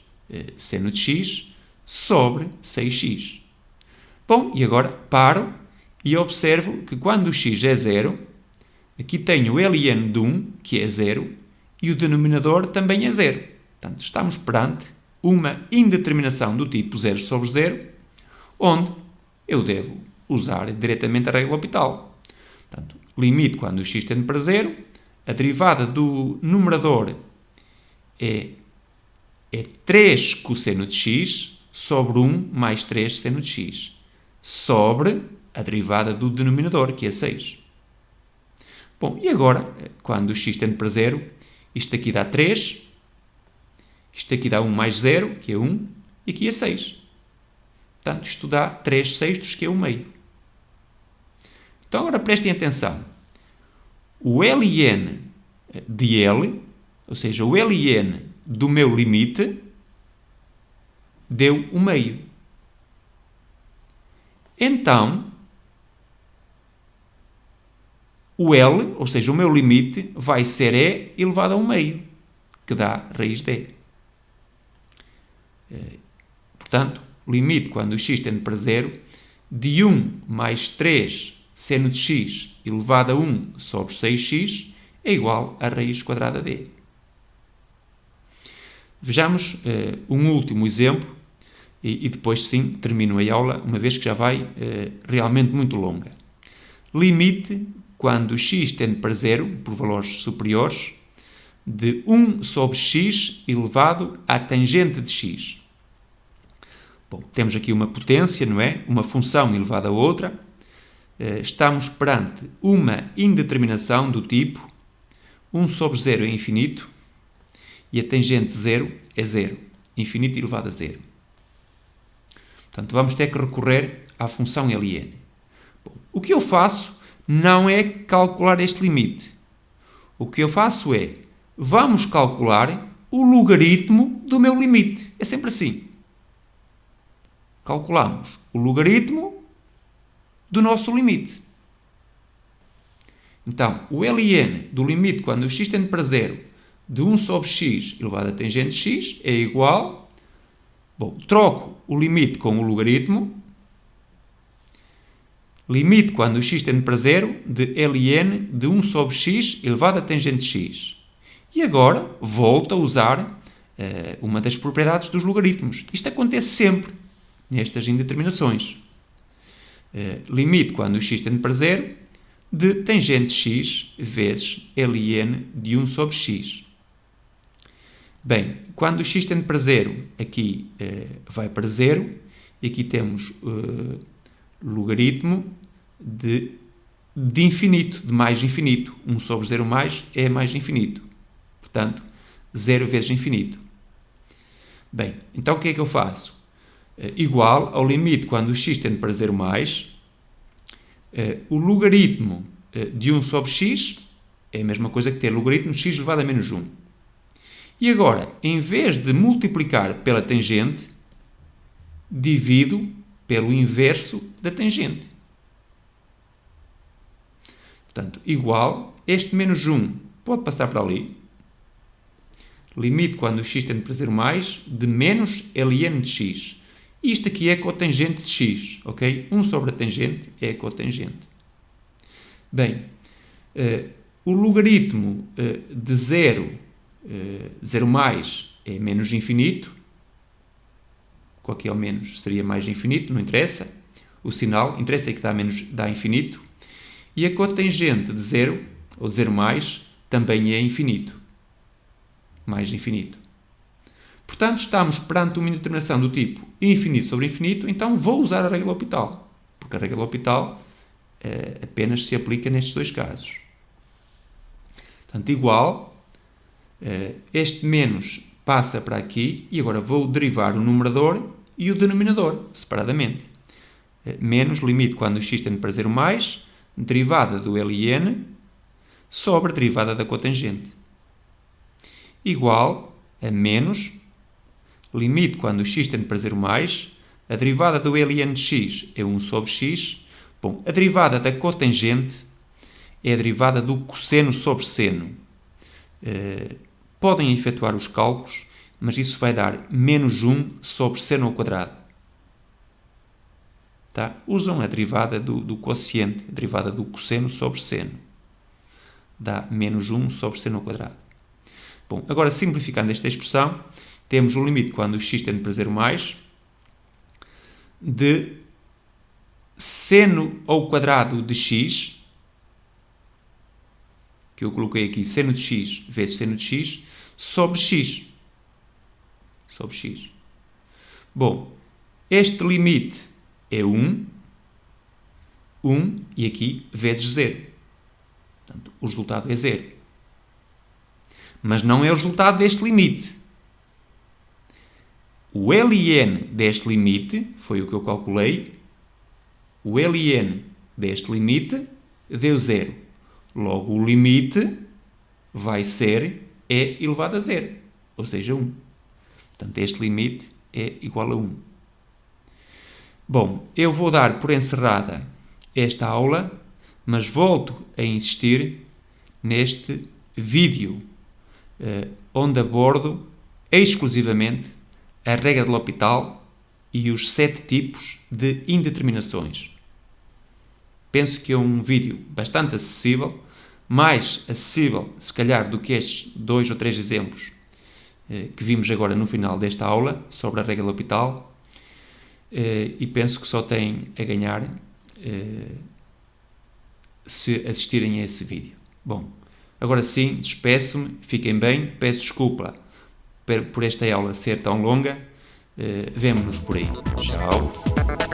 seno de x sobre 6x. Bom, e agora paro e observo que quando o x é 0, aqui tenho o ln de 1, que é 0, e o denominador também é 0. Portanto, estamos perante uma indeterminação do tipo 0 sobre 0, onde eu devo usar diretamente a regra de L'Hopital. Portanto, limite quando o x tende para zero, a derivada do numerador é 3 cosseno de x sobre 1 mais 3 seno de x, sobre a derivada do denominador, que é 6. Bom, e agora, quando o x tende para zero, isto aqui dá 3, isto aqui dá 1 mais 0, que é 1, e aqui é 6. Portanto, isto dá 3 sextos, que é 1 meio. Então, agora prestem atenção. O ln de L, ou seja, o ln do meu limite, deu 1 meio. Então, o L, ou seja, o meu limite, vai ser E elevado a 1 meio, que dá raiz de E. Portanto, limite quando o x tende para zero, de 1 mais 3 seno de x elevado a 1 sobre 6x é igual a raiz quadrada de E. Vejamos um último exemplo e depois sim termino a aula, uma vez que já vai realmente muito longa. Limite quando o x tende para zero, por valores superiores, de 1 sobre x elevado à tangente de x. Bom, temos aqui uma potência, não é? Uma função elevada a outra. Estamos perante uma indeterminação do tipo 1 sobre 0 é infinito e a tangente de 0 é 0. Infinito elevado a 0. Portanto, vamos ter que recorrer à função ln. Bom, o que eu faço não é calcular este limite. O que eu faço é, vamos calcular o logaritmo do meu limite. É sempre assim. Calculamos o logaritmo do nosso limite. Então, o ln do limite quando o x tende para zero de 1 sobre x elevado a tangente de x é igual... Bom, troco o limite com o logaritmo. Limite quando o x tende para zero de ln de 1 sobre x elevado a tangente de x. E agora volto a usar uma das propriedades dos logaritmos. Isto acontece sempre nestas indeterminações. Limite quando o x tende para zero de tangente de x vezes ln de 1 sobre x. Bem, quando o x tende para zero, aqui vai para zero, e aqui temos logaritmo de infinito, de mais infinito. 1 sobre 0 mais é mais infinito. Portanto, 0 vezes infinito. Bem, então o que é que eu faço? Igual ao limite quando o x tende para 0 mais, o logaritmo de 1 sobre x é a mesma coisa que ter logaritmo de x elevado a menos 1. E agora, em vez de multiplicar pela tangente, divido pelo inverso da tangente. Portanto, igual, este menos 1 pode passar para ali. Limite quando o x tende para 0 mais, de menos ln de x. E isto aqui é a cotangente de x, ok? 1 sobre a tangente é a cotangente. Bem, o logaritmo de 0 mais é menos infinito. Qualquer menos seria mais infinito, não interessa. O sinal, interessa é que dá infinito. E a cotangente de 0, ou 0 mais, também é infinito. Mais infinito. Portanto, estamos perante uma indeterminação do tipo infinito sobre infinito, então vou usar a regra de L'Hopital, porque a regra de L'Hopital apenas se aplica nestes dois casos. Portanto, igual, este menos passa para aqui e agora vou derivar o numerador e o denominador separadamente. Menos limite quando o x tende para 0 mais, derivada do ln sobre a derivada da cotangente. Igual a menos limite quando o x tende para 0 mais, a derivada do ln de x é 1 sobre x. Bom, a derivada da cotangente é a derivada do cosseno sobre seno. Podem efetuar os cálculos, mas isso vai dar menos 1 sobre seno ao quadrado. Tá? Usam a derivada do quociente, a derivada do cosseno sobre seno. Dá menos 1 sobre seno ao quadrado. Bom, agora simplificando esta expressão, temos o limite quando o x tende para 0 mais de seno ao quadrado de x que eu coloquei aqui seno de x vezes seno de x sobre x. Sobre x. Bom, este limite é 1, e aqui vezes 0. Portanto, o resultado é 0. Mas não é o resultado deste limite. O ln deste limite, foi o que eu calculei, o ln deste limite deu 0. Logo, o limite vai ser e elevado a 0, ou seja, 1. Portanto, este limite é igual a 1. Bom, eu vou dar por encerrada esta aula, mas volto a insistir neste vídeo, onde abordo exclusivamente a regra de L'Hopital e os 7 tipos de indeterminações. Penso que é um vídeo bastante acessível, mais acessível, se calhar, do que estes 2 ou 3 exemplos que vimos agora no final desta aula sobre a regra de L'Hopital, e penso que só tem a ganhar se assistirem a esse vídeo. Bom, agora sim, despeço-me, fiquem bem, peço desculpa por esta aula ser tão longa, vemo-nos por aí. Tchau!